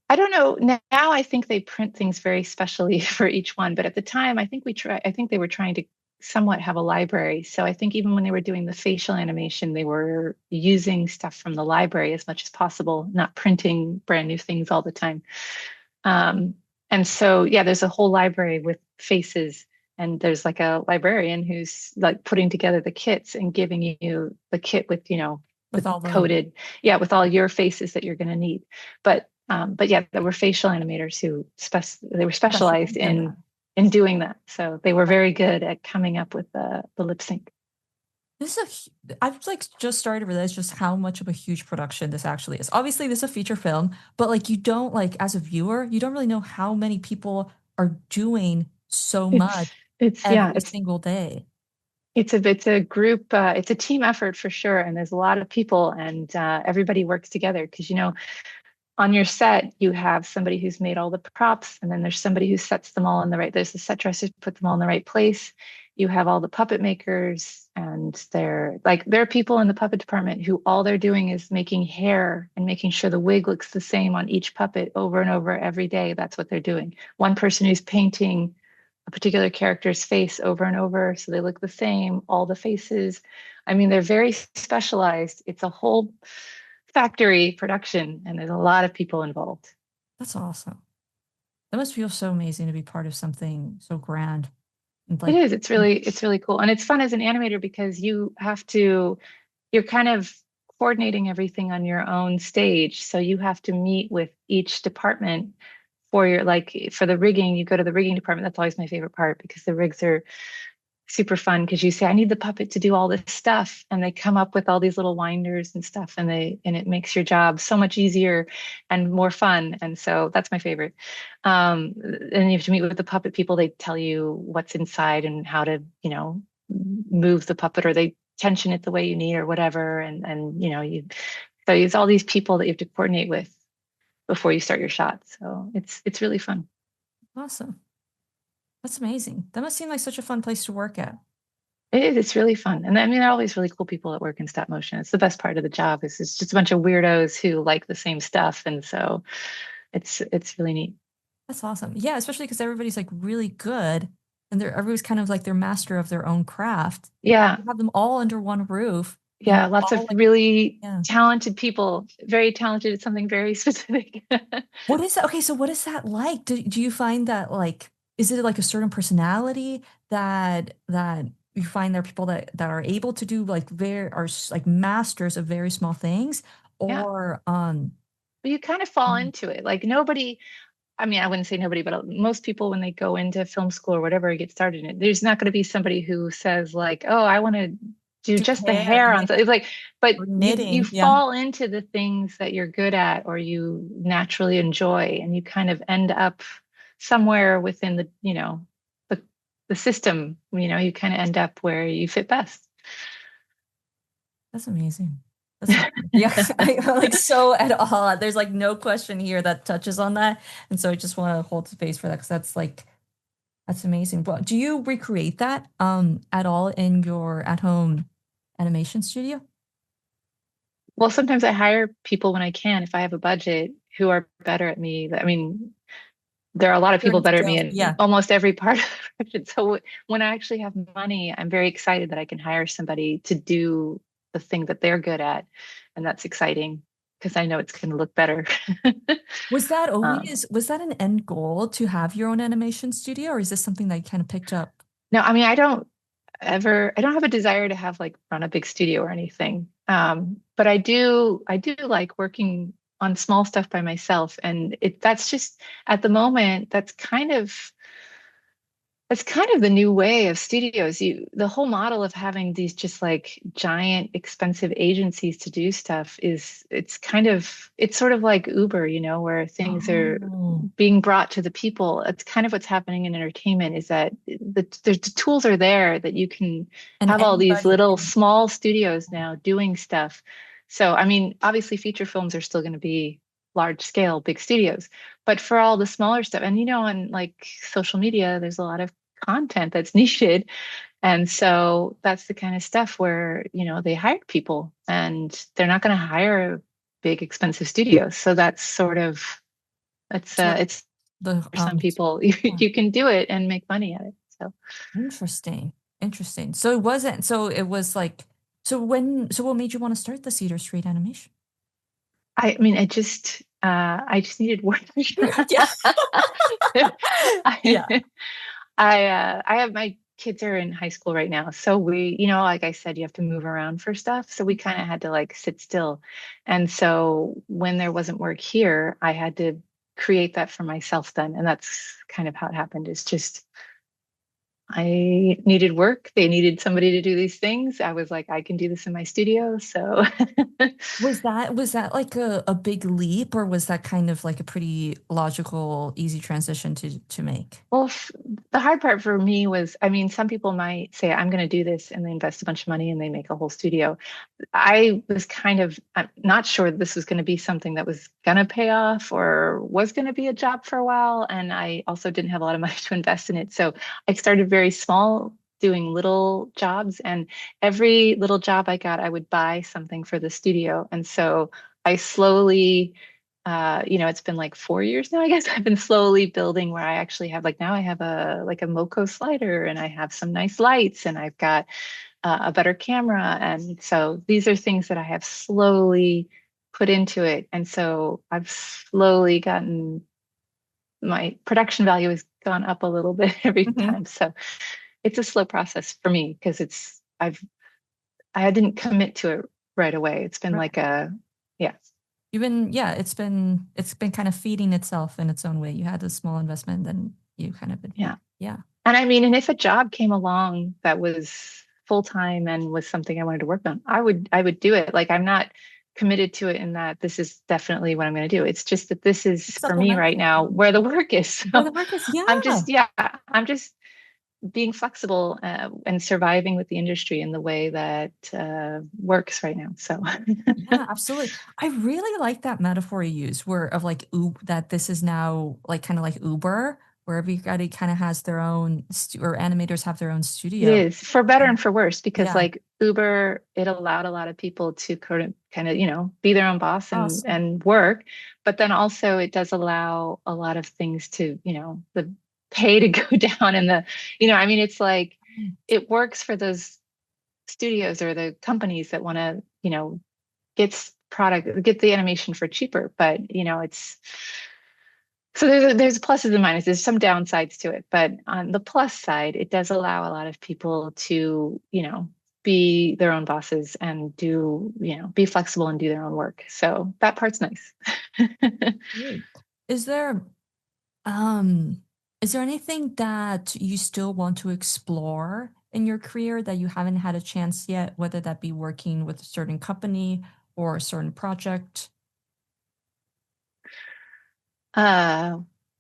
I don't know. Now I think they print things very specially for each one, but at the time I think they were trying to somewhat have a library. So I think even when they were doing the facial animation, they were using stuff from the library as much as possible, not printing brand new things all the time. Um, and so yeah, there's a whole library with faces, and there's like a librarian who's like putting together the kits and giving you the kit with, With the all the coded, yeah, with all your faces that you're going to need. But yeah, there were facial animators who they were specialized specialized in that. in doing that. So they were very good at coming up with the lip sync. This is I've like just started to realize just how much of a huge production this actually is. Obviously, this is a feature film, but like you don't like as a viewer, you don't really know how many people are doing so much It's yeah, every single day. it's a group, it's a team effort for sure, and there's a lot of people, and everybody works together because on your set, you have somebody who's made all the props, and then there's somebody who sets them all in the right. There's the set dressers who put them all in the right place. You have all the puppet makers, and there are people in the puppet department who all they're doing is making hair and making sure the wig looks the same on each puppet over and over every day. That's what they're doing. One person who's painting a particular character's face over and over so they look the same, all the faces. I mean, they're very specialized. It's a whole factory production, and there's a lot of people involved. That's awesome. That must feel so amazing to be part of something so grand and It like is. It's really cool. And it's fun as an animator because you're kind of coordinating everything on your own stage. So you have to meet with each department for the rigging, you go to the rigging department. That's always my favorite part because the rigs are super fun because you say, I need the puppet to do all this stuff. And they come up with all these little winders and stuff, and it makes your job so much easier and more fun. And so that's my favorite. And you have to meet with the puppet people. They tell you what's inside and how to, move the puppet, or they tension it the way you need or whatever. So it's all these people that you have to coordinate with before you start your shot. So it's really fun. awesome. That's amazing. That must seem like such a fun place to work at. It is. It's really fun. And I mean, there are always really cool people that work in stop motion. It's the best part of the job is it's just a bunch of weirdos who like the same stuff. And so it's really neat. That's awesome. Yeah, especially because everybody's like really good and everybody's kind of like they're master of their own craft. Yeah. You have them all under one roof and Yeah. Lots all of like really yeah. talented people, very talented at something very specific. What is that? Okay, so what is that like? Do you find that like is it like a certain personality that you find there are people that are able to do like like masters of very small things Yeah. or But you kind of fall um, into it. Like nobody, I mean, I wouldn't say nobody, but most people, when they go into film school or whatever, get started in it, there's not going to be somebody who says like, "Oh, I want to do do just the hair, hair on." So it's like, but or you knitting. Yeah. fall into the things that you're good at or you naturally enjoy, and you kind of end up somewhere within the the system. You kind of end up where you fit best. That's amazing. That's awesome. Yeah, I'm like so at all. There's like no question here that touches on that. And so I just want to hold space for that because that's like that's amazing. But do you recreate that at all in your at-home animation studio? Well, sometimes I hire people when I can, if I have a budget, who are better at me. I mean, there are a lot of people Certain better at me skills. in Yeah, almost every part of the production. So when I actually have money, I'm very excited that I can hire somebody to do the thing that they're good at. And that's exciting because I know it's going to look better. Um, was that an end goal to have your own animation studio, or is this something that you kind of picked up? no, I mean, I don't have a desire to have like run a big studio or anything. But I do like working on small stuff by myself. And that's just at the moment, that's kind of That's kind of the new way of studios. The whole model of having these just like giant expensive agencies to do stuff is it's sort of like Uber, where things are Oh, being brought to the people. It's kind of what's happening in entertainment is that the tools are there that you can and have all these anybody little can. small studios now doing stuff. So, I mean, obviously feature films are still going to be large scale, big studios. But for all the smaller stuff, and on like social media, there's a lot of content that's needed. And so that's the kind of stuff where, they hired people and they're not going to hire big expensive studios. So that's sort of So it's the for some people you, yeah. you can do it and make money at it. So Interesting. Interesting. So it wasn't, so it was like, so what made you want to start the Cedar Street animation? I mean I just needed work. Yeah. Yeah. I I have my kids are in high school right now. So we, like I said, you have to move around for stuff. So we kind of had to like sit still. And so when there wasn't work here, I had to create that for myself then. And that's kind of how it happened. It's just I needed work. They needed somebody to do these things. I was like, I can do this in my studio. So Was that like a big leap, or was that kind of like a pretty logical, easy transition to make? Well, the hard part for me was, I mean, some people might say, I'm going to do this and they invest a bunch of money and they make a whole studio. I was kind of I'm not sure this was going to be something that was going to pay off or was going to be a job for a while. And I also didn't have a lot of money to invest in it. So I started very small, doing little jobs. And every little job I got, I would buy something for the studio. And so I slowly, it's been like 4 years now, I guess. I've been slowly building where I actually have like now I have a Moco slider and I have some nice lights and I've got a better camera. And so these are things that I have slowly put into it. And so I've slowly gotten my production value has gone up a little bit every Mhm. time. So it's a slow process for me because I didn't commit to it right away. It's been Right. like yeah, Yeah, it's been kind of feeding itself in its own way. You had a small investment, then you kind of been, yeah. yeah. And I mean, and if a job came along that was full time and was something I wanted to work on, I would do it. Like I'm not committed to it in that this is definitely what I'm going to do. It's just that this is It's for me right supplemental now to where the work is. where So the work is. I'm Yeah. just yeah, I'm just being flexible and surviving with the industry in the way that works right now. So Yeah, absolutely. I really like that metaphor you use where of like that this is now like kind of like Uber, where everybody kind of has their own or animators have their own it studio. is for better And and for worse because yeah. like Uber, it allowed a lot of people to kind of, be their own boss and Awesome. and work, but then also it does allow a lot of things to, the pay to go down and I mean, it's like it works for those studios or the companies that want to, get the animation for cheaper, but it's so there's pluses and minuses. There's some downsides to it, but on the plus side, it does allow a lot of people to, be their own bosses and be flexible and do their own work. So that part's nice. Great. Is there um is there anything that you still want to explore in your career that you haven't had a chance yet, whether that be working with a certain company or a certain project? Uh,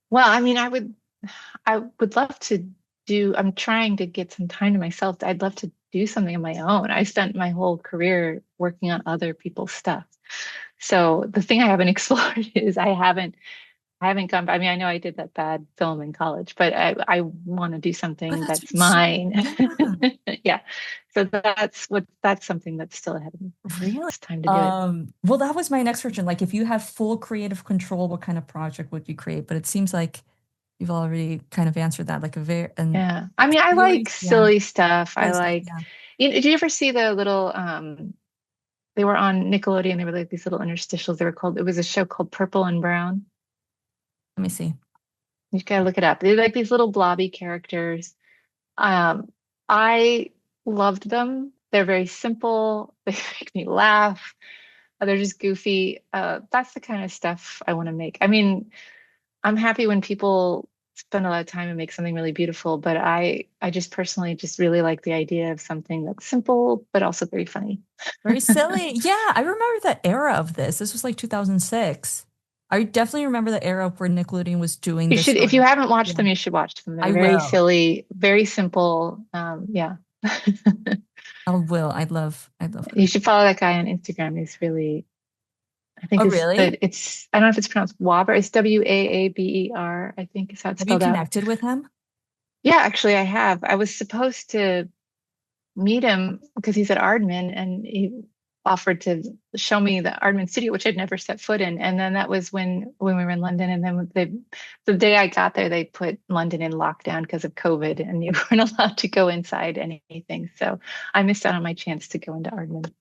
well, I mean, I would love to I'm trying to get some time to myself. I'd love to do something on my own. I spent my whole career working on other people's stuff. So the thing I haven't explored is I haven't gone. I mean, I know I did that bad film in college, but I want to do But something that's that's been so, mine. yeah. Yeah. So that's something that's still ahead of me. Really? It's time to do it. Well, that was my next question. Like, if you have full creative control, what kind of project would you create? But it seems like you've already kind of answered that, like a very and Yeah. I mean, I like series, yeah, silly stuff. I silly stuff, like, yeah. did you ever see the little, they were on Nickelodeon. They were like these little interstitials. It was a show called Purple and Brown. Let me see. You gotta look it up. They're like these little blobby characters. Um, I loved them. They're very simple. They make me laugh. They're just goofy. That's the kind of stuff I want to make. I mean, I'm happy when people spend a lot of time and make something really beautiful, but I just personally just really like the idea of something that's simple but also very funny. Very silly. Yeah, I remember that era of this. This was like 2006. I definitely remember the era where Nickelodeon was doing You this should, if sort you of. haven't watched Yeah, them, you should watch them. I They're very will. silly, very simple. Yeah. I will. I love You cartoons. should follow that guy on Instagram. He's really, I think Oh, really? I don't know if it's pronounced Waber. It's Waaber, I think is how it's Have you spelled out. connected with him? Yeah, actually I have. I was supposed to meet him because he's at Aardman and he offered to show me the Aardman studio, which I'd never set foot in. And then that was when we were in London. And then the day I got there, they put London in lockdown because of COVID and you weren't allowed to go inside anything. So I missed out on my chance to go into Aardman.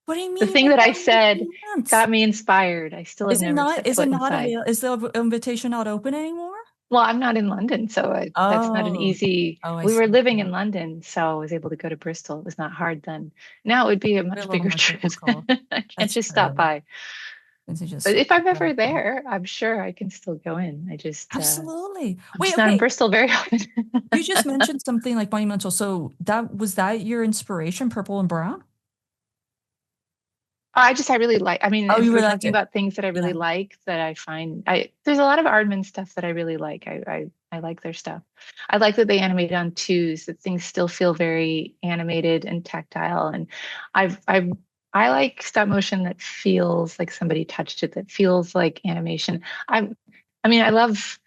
What do you The mean you thing missed that I out on said your chance? got me inspired. I still have never set Is it foot not inside. avail? Is the invitation not open anymore? Well, I'm not in London, so that's not an Oh, easy. oh, I We were see. living Yeah. in London, so I was able to go to Bristol. It was not hard then. Now it would be a Be a much little bigger more trip. difficult. I can't That's just stop true. by. Is it But just if I'm ever okay. there, I'm sure I can still go in. Absolutely. I'm Wait, just not in okay. Bristol very often. You just mentioned something like monumental. So that your inspiration, purple and brown? I really like, I mean, Oh, you if we're really liked talking it. about things that I really Yeah. like that I find there's a lot of Aardman stuff that I really like. I like their stuff. I like that they animate on twos, that things still feel very animated and tactile. And I've I like stop motion that feels like somebody touched it, that feels like animation. I mean, I love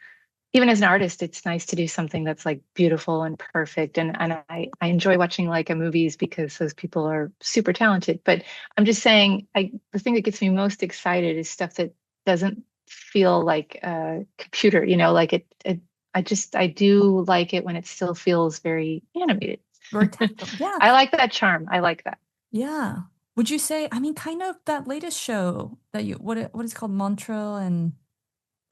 even as an artist, it's nice to do something that's like beautiful and perfect. And I enjoy watching Leica movies because those people are super talented. But I'm just saying, the thing that gets me most excited is stuff that doesn't feel like a computer, like I do like it when it still feels very animated. Very tactile. Yeah. I like that charm. I like that. Yeah. Would you say, I mean, kind of that latest show that what is called Montreal, and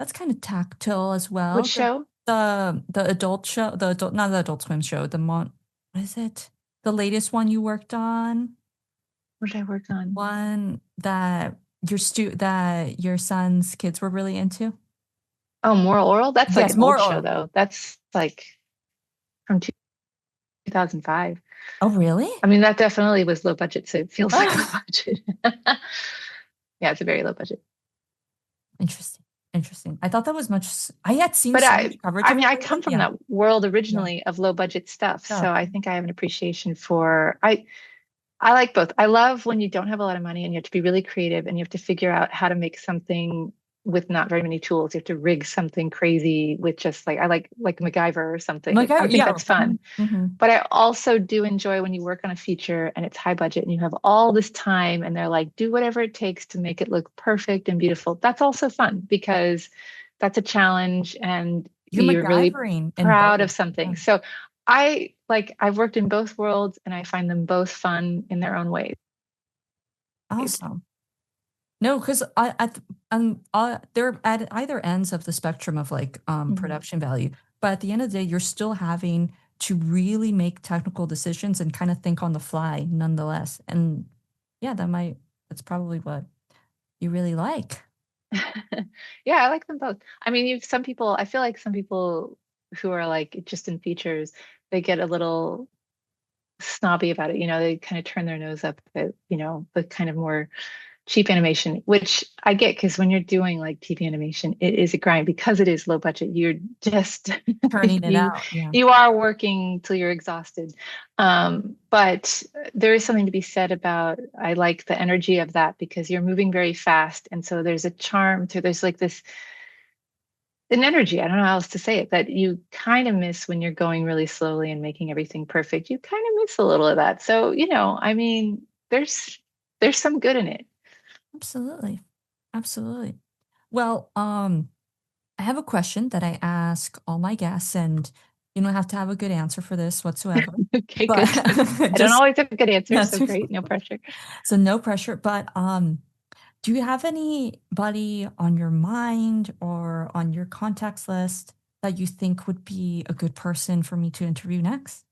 that's kind of tactile as Which well. show? The adult show, the adult, not the Adult Swim show, what is it? The latest one you worked on, What did I work on? one that that your son's kids were really into. Oh, Moral Oral? That's like Yes, an old more show oral. though. That's like from 2005. Oh, really? I mean, that definitely was low budget, so it feels like low budget. Yeah, it's a very low budget. Interesting. Interesting. I thought that was much, I had seen But so much coverage I of mean, it I come lately. from Yeah. that world Yeah. originally of low budget stuff, so Stuff. I think I have an appreciation for I like both. I love when you don't have a lot of money and you have to be really creative and you have to figure out how to make something with not very many tools. You have to rig something crazy with just like I like MacGyver or something. I think Yeah. that's fun. Mm-hmm. But I also do enjoy when you work on a feature and it's high budget and you have all this time and they're like, do whatever it takes to make it look perfect and beautiful. That's also fun because that's a challenge and You're you're really MacGyvering in proud of both. something. Yeah. So I've worked in both worlds and I find them both fun in their own ways. Awesome. No, because they're at either ends of the spectrum of like Mhm. production value, but at the end of the day, you're still having to really make technical decisions and kind of think on the fly, nonetheless. And yeah, that's probably what you really like. Yeah, I like them both. I mean, you've some people, I feel like some people who are like just in features, they get a little snobby about it. They kind of turn their nose up at, the kind of more cheap animation, which I get because when you're doing like TV animation, it is a grind because it is low budget. You're just Turning it you out. Yeah. you are working till you're exhausted. But there is something to be said about I like the energy of that because you're moving very fast, and so there's a charm to there's like this an energy. I don't know how else to say it that you kind of miss when you're going really slowly and making everything perfect. You kind of miss a little of that. So I mean, there's some good in it. Absolutely. Absolutely. Well, I have a question that I ask all my guests, and you don't have to have a good answer for this whatsoever. Okay, But good, good. I don't just always have good answers, that's so great, no pressure. so no pressure. But do you have anybody on your mind or on your contacts list that you think would be a good person for me to interview next?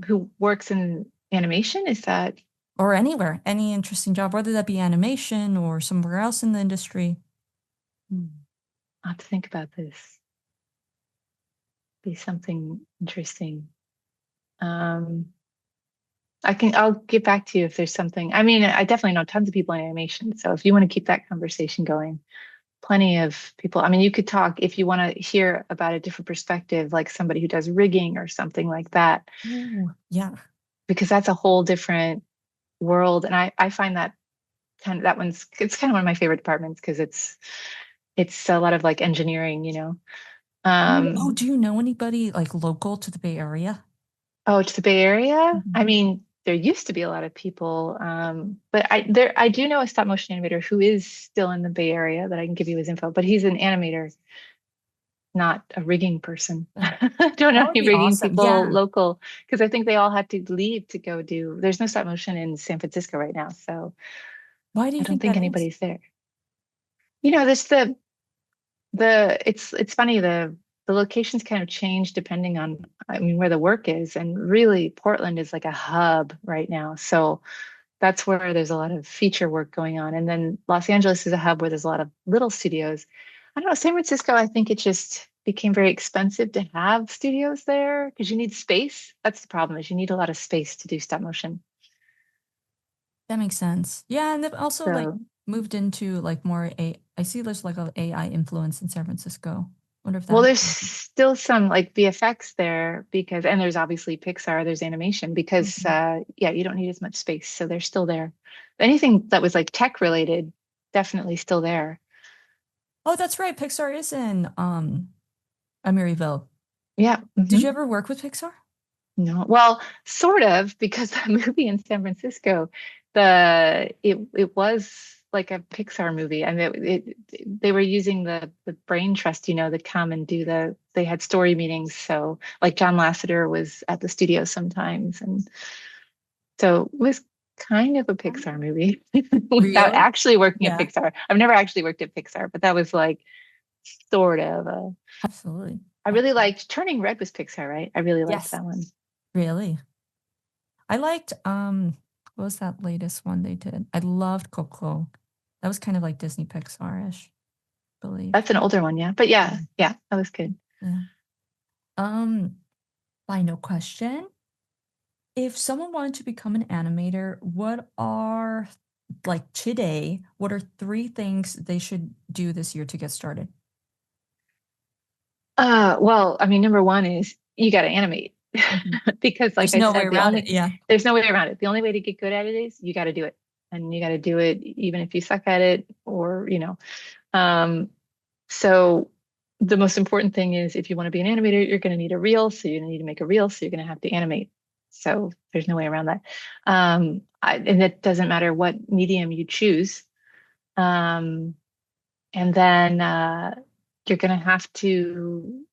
Who works in animation? Is that Or anywhere, any interesting job, whether that be animation or somewhere else in the industry. hmm, I'll have to think about this. be something interesting. Um, I'll get back to you if there's something. I mean, I definitely know tons of people in animation. So if you want to keep that conversation going, plenty of people. I mean, you could talk if you want to hear about a different perspective, like somebody who does rigging or something like that, Ooh, yeah. because that's a whole different world. And I find that that one's it's kind of one of my favorite departments because it's a lot of like engineering, you know. Ooh, oh, Um, do you know anybody like local to the Bay Area? oh, to the Bay Area? Mhm. I mean, there used to be a lot of people, but I do know a stop motion animator who is still in the Bay Area that I can give you his info, but he's an animator, not a rigging person. Uh, I don't know That would any be rigging awesome. people Yeah. local because I think they all had to leave to go do. There's no stop motion in San Francisco right now, so Why do I you don't think think that is? anybody's there. You know, this it's funny the locations kind of change depending on I mean where the work is, and really Portland is like a hub right now, so that's where there's a lot of feature work going on, and then Los Angeles is a hub where there's a lot of little studios. I don't know, San Francisco, I think it just became very expensive to have studios there because you need space. That's the problem, is you need a lot of space to do stop motion. That makes sense. Yeah, and they've also like So moved into like more a I see there's like a AI influence in San Francisco. Wonder if well, that there's still some like VFX there because, and there's obviously Pixar, there's animation because, Mhm. yeah, you don't need as much space. So they're still there. Anything that was like tech related, definitely still there. Oh, that's right. Pixar is in Emeryville. Yeah. Did you Mhm. ever work with Pixar? No, well, sort of because the movie in San Francisco, it was like a Pixar movie, and they were using the brain trust, you know, to come and do they had story meetings. So like John Lasseter was at the studio sometimes, and so it was kind of a Pixar movie without Really? actually working at Yeah, Pixar. I've never actually worked at Pixar, but that was like sort of a. absolutely. I really liked Turning Red was Pixar, right? I really liked Yes. that one. Really? I liked what was that latest one they did? I loved Coco. That was kind of like Disney Pixar-ish, I believe. That's an older one, yeah. But Yeah. yeah, yeah, that was good. Yeah. Um, Final question. If someone wanted to become an animator, what are like today, what are three things they should do this year to get started? Well, I mean, number one is you got to animate Mhm. because, like There's I no way said, around it. Yeah. there's no way around it. The only way to get good at it is you got to do it, and you got to do it even if you suck at it, or you know. Um, so the most important thing is if you want to be an animator, you're going to need a reel, so you're going to need to make a reel, so you're going to have to animate. So there's no way around that. And it doesn't matter what medium you choose. Um, and then you're going to have to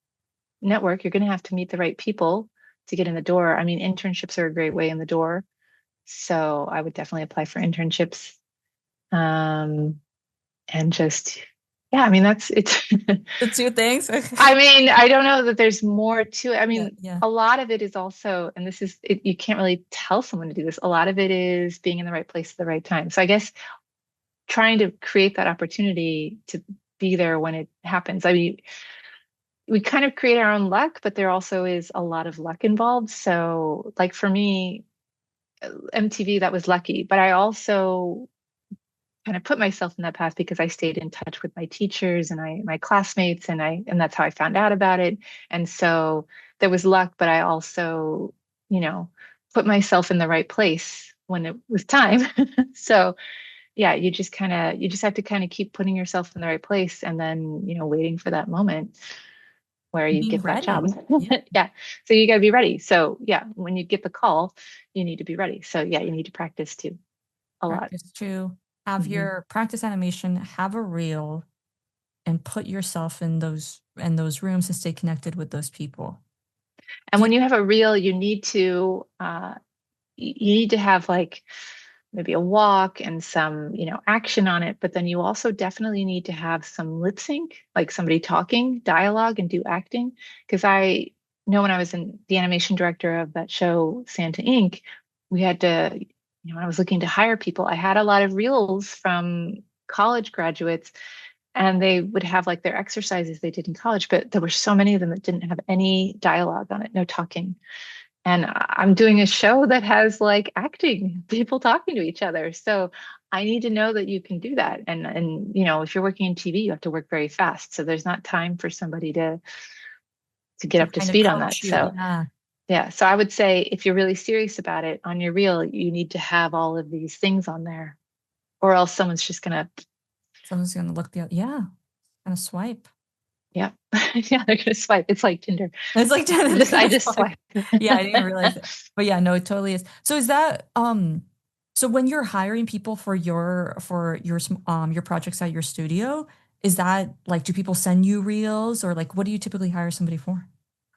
network. You're going to have to meet the right people to get in the door. I mean, internships are a great way in the door. So I would definitely apply for internships. Um, and just, yeah, I mean, that's it's. The two things. I mean, I don't know that there's more to it. I Yeah, mean, yeah. a lot of it is also, and this is, you can't really tell someone to do this. A lot of it is being in the right place at the right time. So I guess trying to create that opportunity to be there when it happens. I mean, we kind of create our own luck, but there also is a lot of luck involved. So, like for me, MTV, that was lucky, but I also kind of put myself in that path because I stayed in touch with my teachers and my classmates, and that's how I found out about it. And so there was luck, but I also, you know, put myself in the right place when it was time. So yeah, you just have to kind of keep putting yourself in the right place and then, you know, waiting for that moment where you Being get that job. ready. Yeah. Yeah. So you got to be ready. So yeah, when you get the call, you need to be ready. So yeah, you need to practice too a lot. Practice to have Mhm. your practice animation, have a reel, and put yourself in those rooms and stay connected with those people. And Do when you have a reel, you need to have like maybe a walk and some, you know, action on it, but then you also definitely need to have some lip sync, like somebody talking, dialogue, and do acting. Because I know when I was in the animation director of that show, Santa Inc., we had to, you know, when I was looking to hire people, I had a lot of reels from college graduates and they would have like their exercises they did in college, but there were so many of them that didn't have any dialogue on it, no talking. And I'm doing a show that has like acting, people talking to each other. So I need to know that you can do that. And if you're working in TV, you have to work very fast. So there's not time for somebody to get To up to kind of speed on that. coach you. So Yeah. yeah, so I would say if you're really serious about it on your reel, you need to have all of these things on there, or else someone's just gonna, Someone's going to look the other. Yeah. Gonna swipe. yeah, yeah, they're gonna swipe. It's like Tinder. It's like I just swipe. Yeah, I didn't realize it. But yeah, no, it totally is. So is that so when you're hiring people for your projects at your studio, is that like do people send you reels or like what do you typically hire somebody for?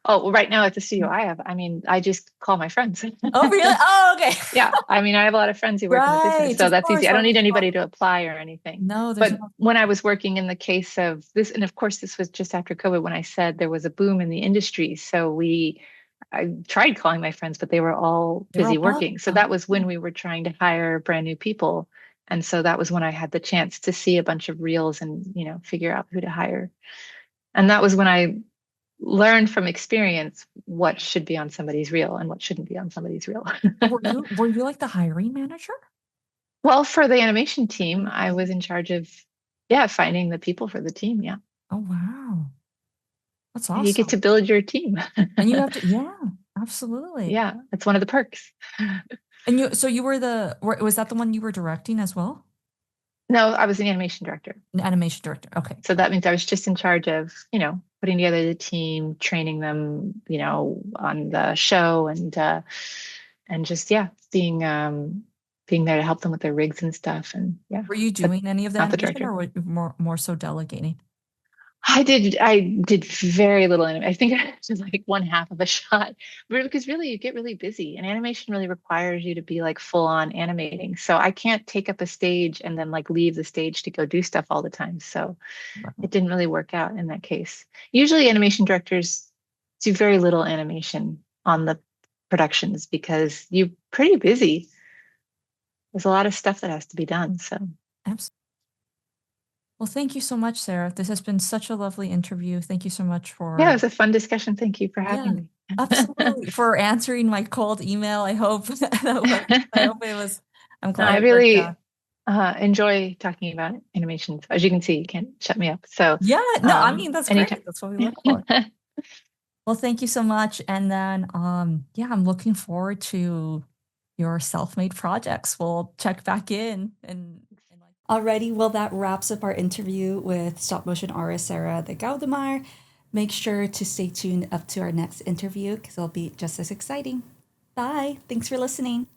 Oh, well, right now at the studio I mean, I just call my friends. Oh, really? Oh, okay. Yeah, I mean, I have a lot of friends who work in the business, Right. so Of that's easy. course. I Why don't would need you anybody bother? to apply or anything. No, there's But no. when I was working in the case of this, and of course, this was just after COVID when I said there was a boom in the industry. So I tried calling my friends, but they were all They were all busy booked. working. So that was when we were trying to hire brand new people. And so that was when I had the chance to see a bunch of reels and, figure out who to hire. And that was when I learned from experience what should be on somebody's reel and what shouldn't be on somebody's reel. Were you like the hiring manager? Well, for the animation team, I was in charge of, yeah, finding the people for the team. Yeah. Oh, wow. That's You get awesome. to build your team. And you have to, yeah, absolutely. Yeah, that's one of the perks. And so you were was that the one you were directing as well? No, I was an animation director. An animation director. Okay. So that means I was just in charge of, putting together the team, training them, on the show and just, yeah, being there to help them with their rigs and stuff. And yeah, Were you but doing any of the not the animation director. or were you more so delegating? I did very little anime. I think I did like one half of a shot, because really you get really busy, and animation really requires you to be like full on animating. So I can't take up a stage and then like leave the stage to go do stuff all the time. So it didn't really work out in that case. Usually animation directors do very little animation on the productions because you're pretty busy. There's a lot of stuff that has to be done. So Absolutely. Well, thank you so much, Sarah. This has been such a lovely interview. Thank you so much yeah, it for, was a fun discussion. Thank you for yeah, having me. absolutely. For answering my cold email. I hope I hope it was, I'm No, glad I it worked really out. enjoy talking about animations. As you can see, you can't shut me up. So, Yeah, no, I mean, that's anytime. great. That's what we look for. Well, thank you so much. And then, yeah, I'm looking forward to your self-made projects. We'll check back in and like. Alrighty, well, that wraps up our interview with stop motion artist Sarah de Gaudemar. Make sure to stay tuned up to our next interview because it'll be just as exciting. Bye. Thanks for listening.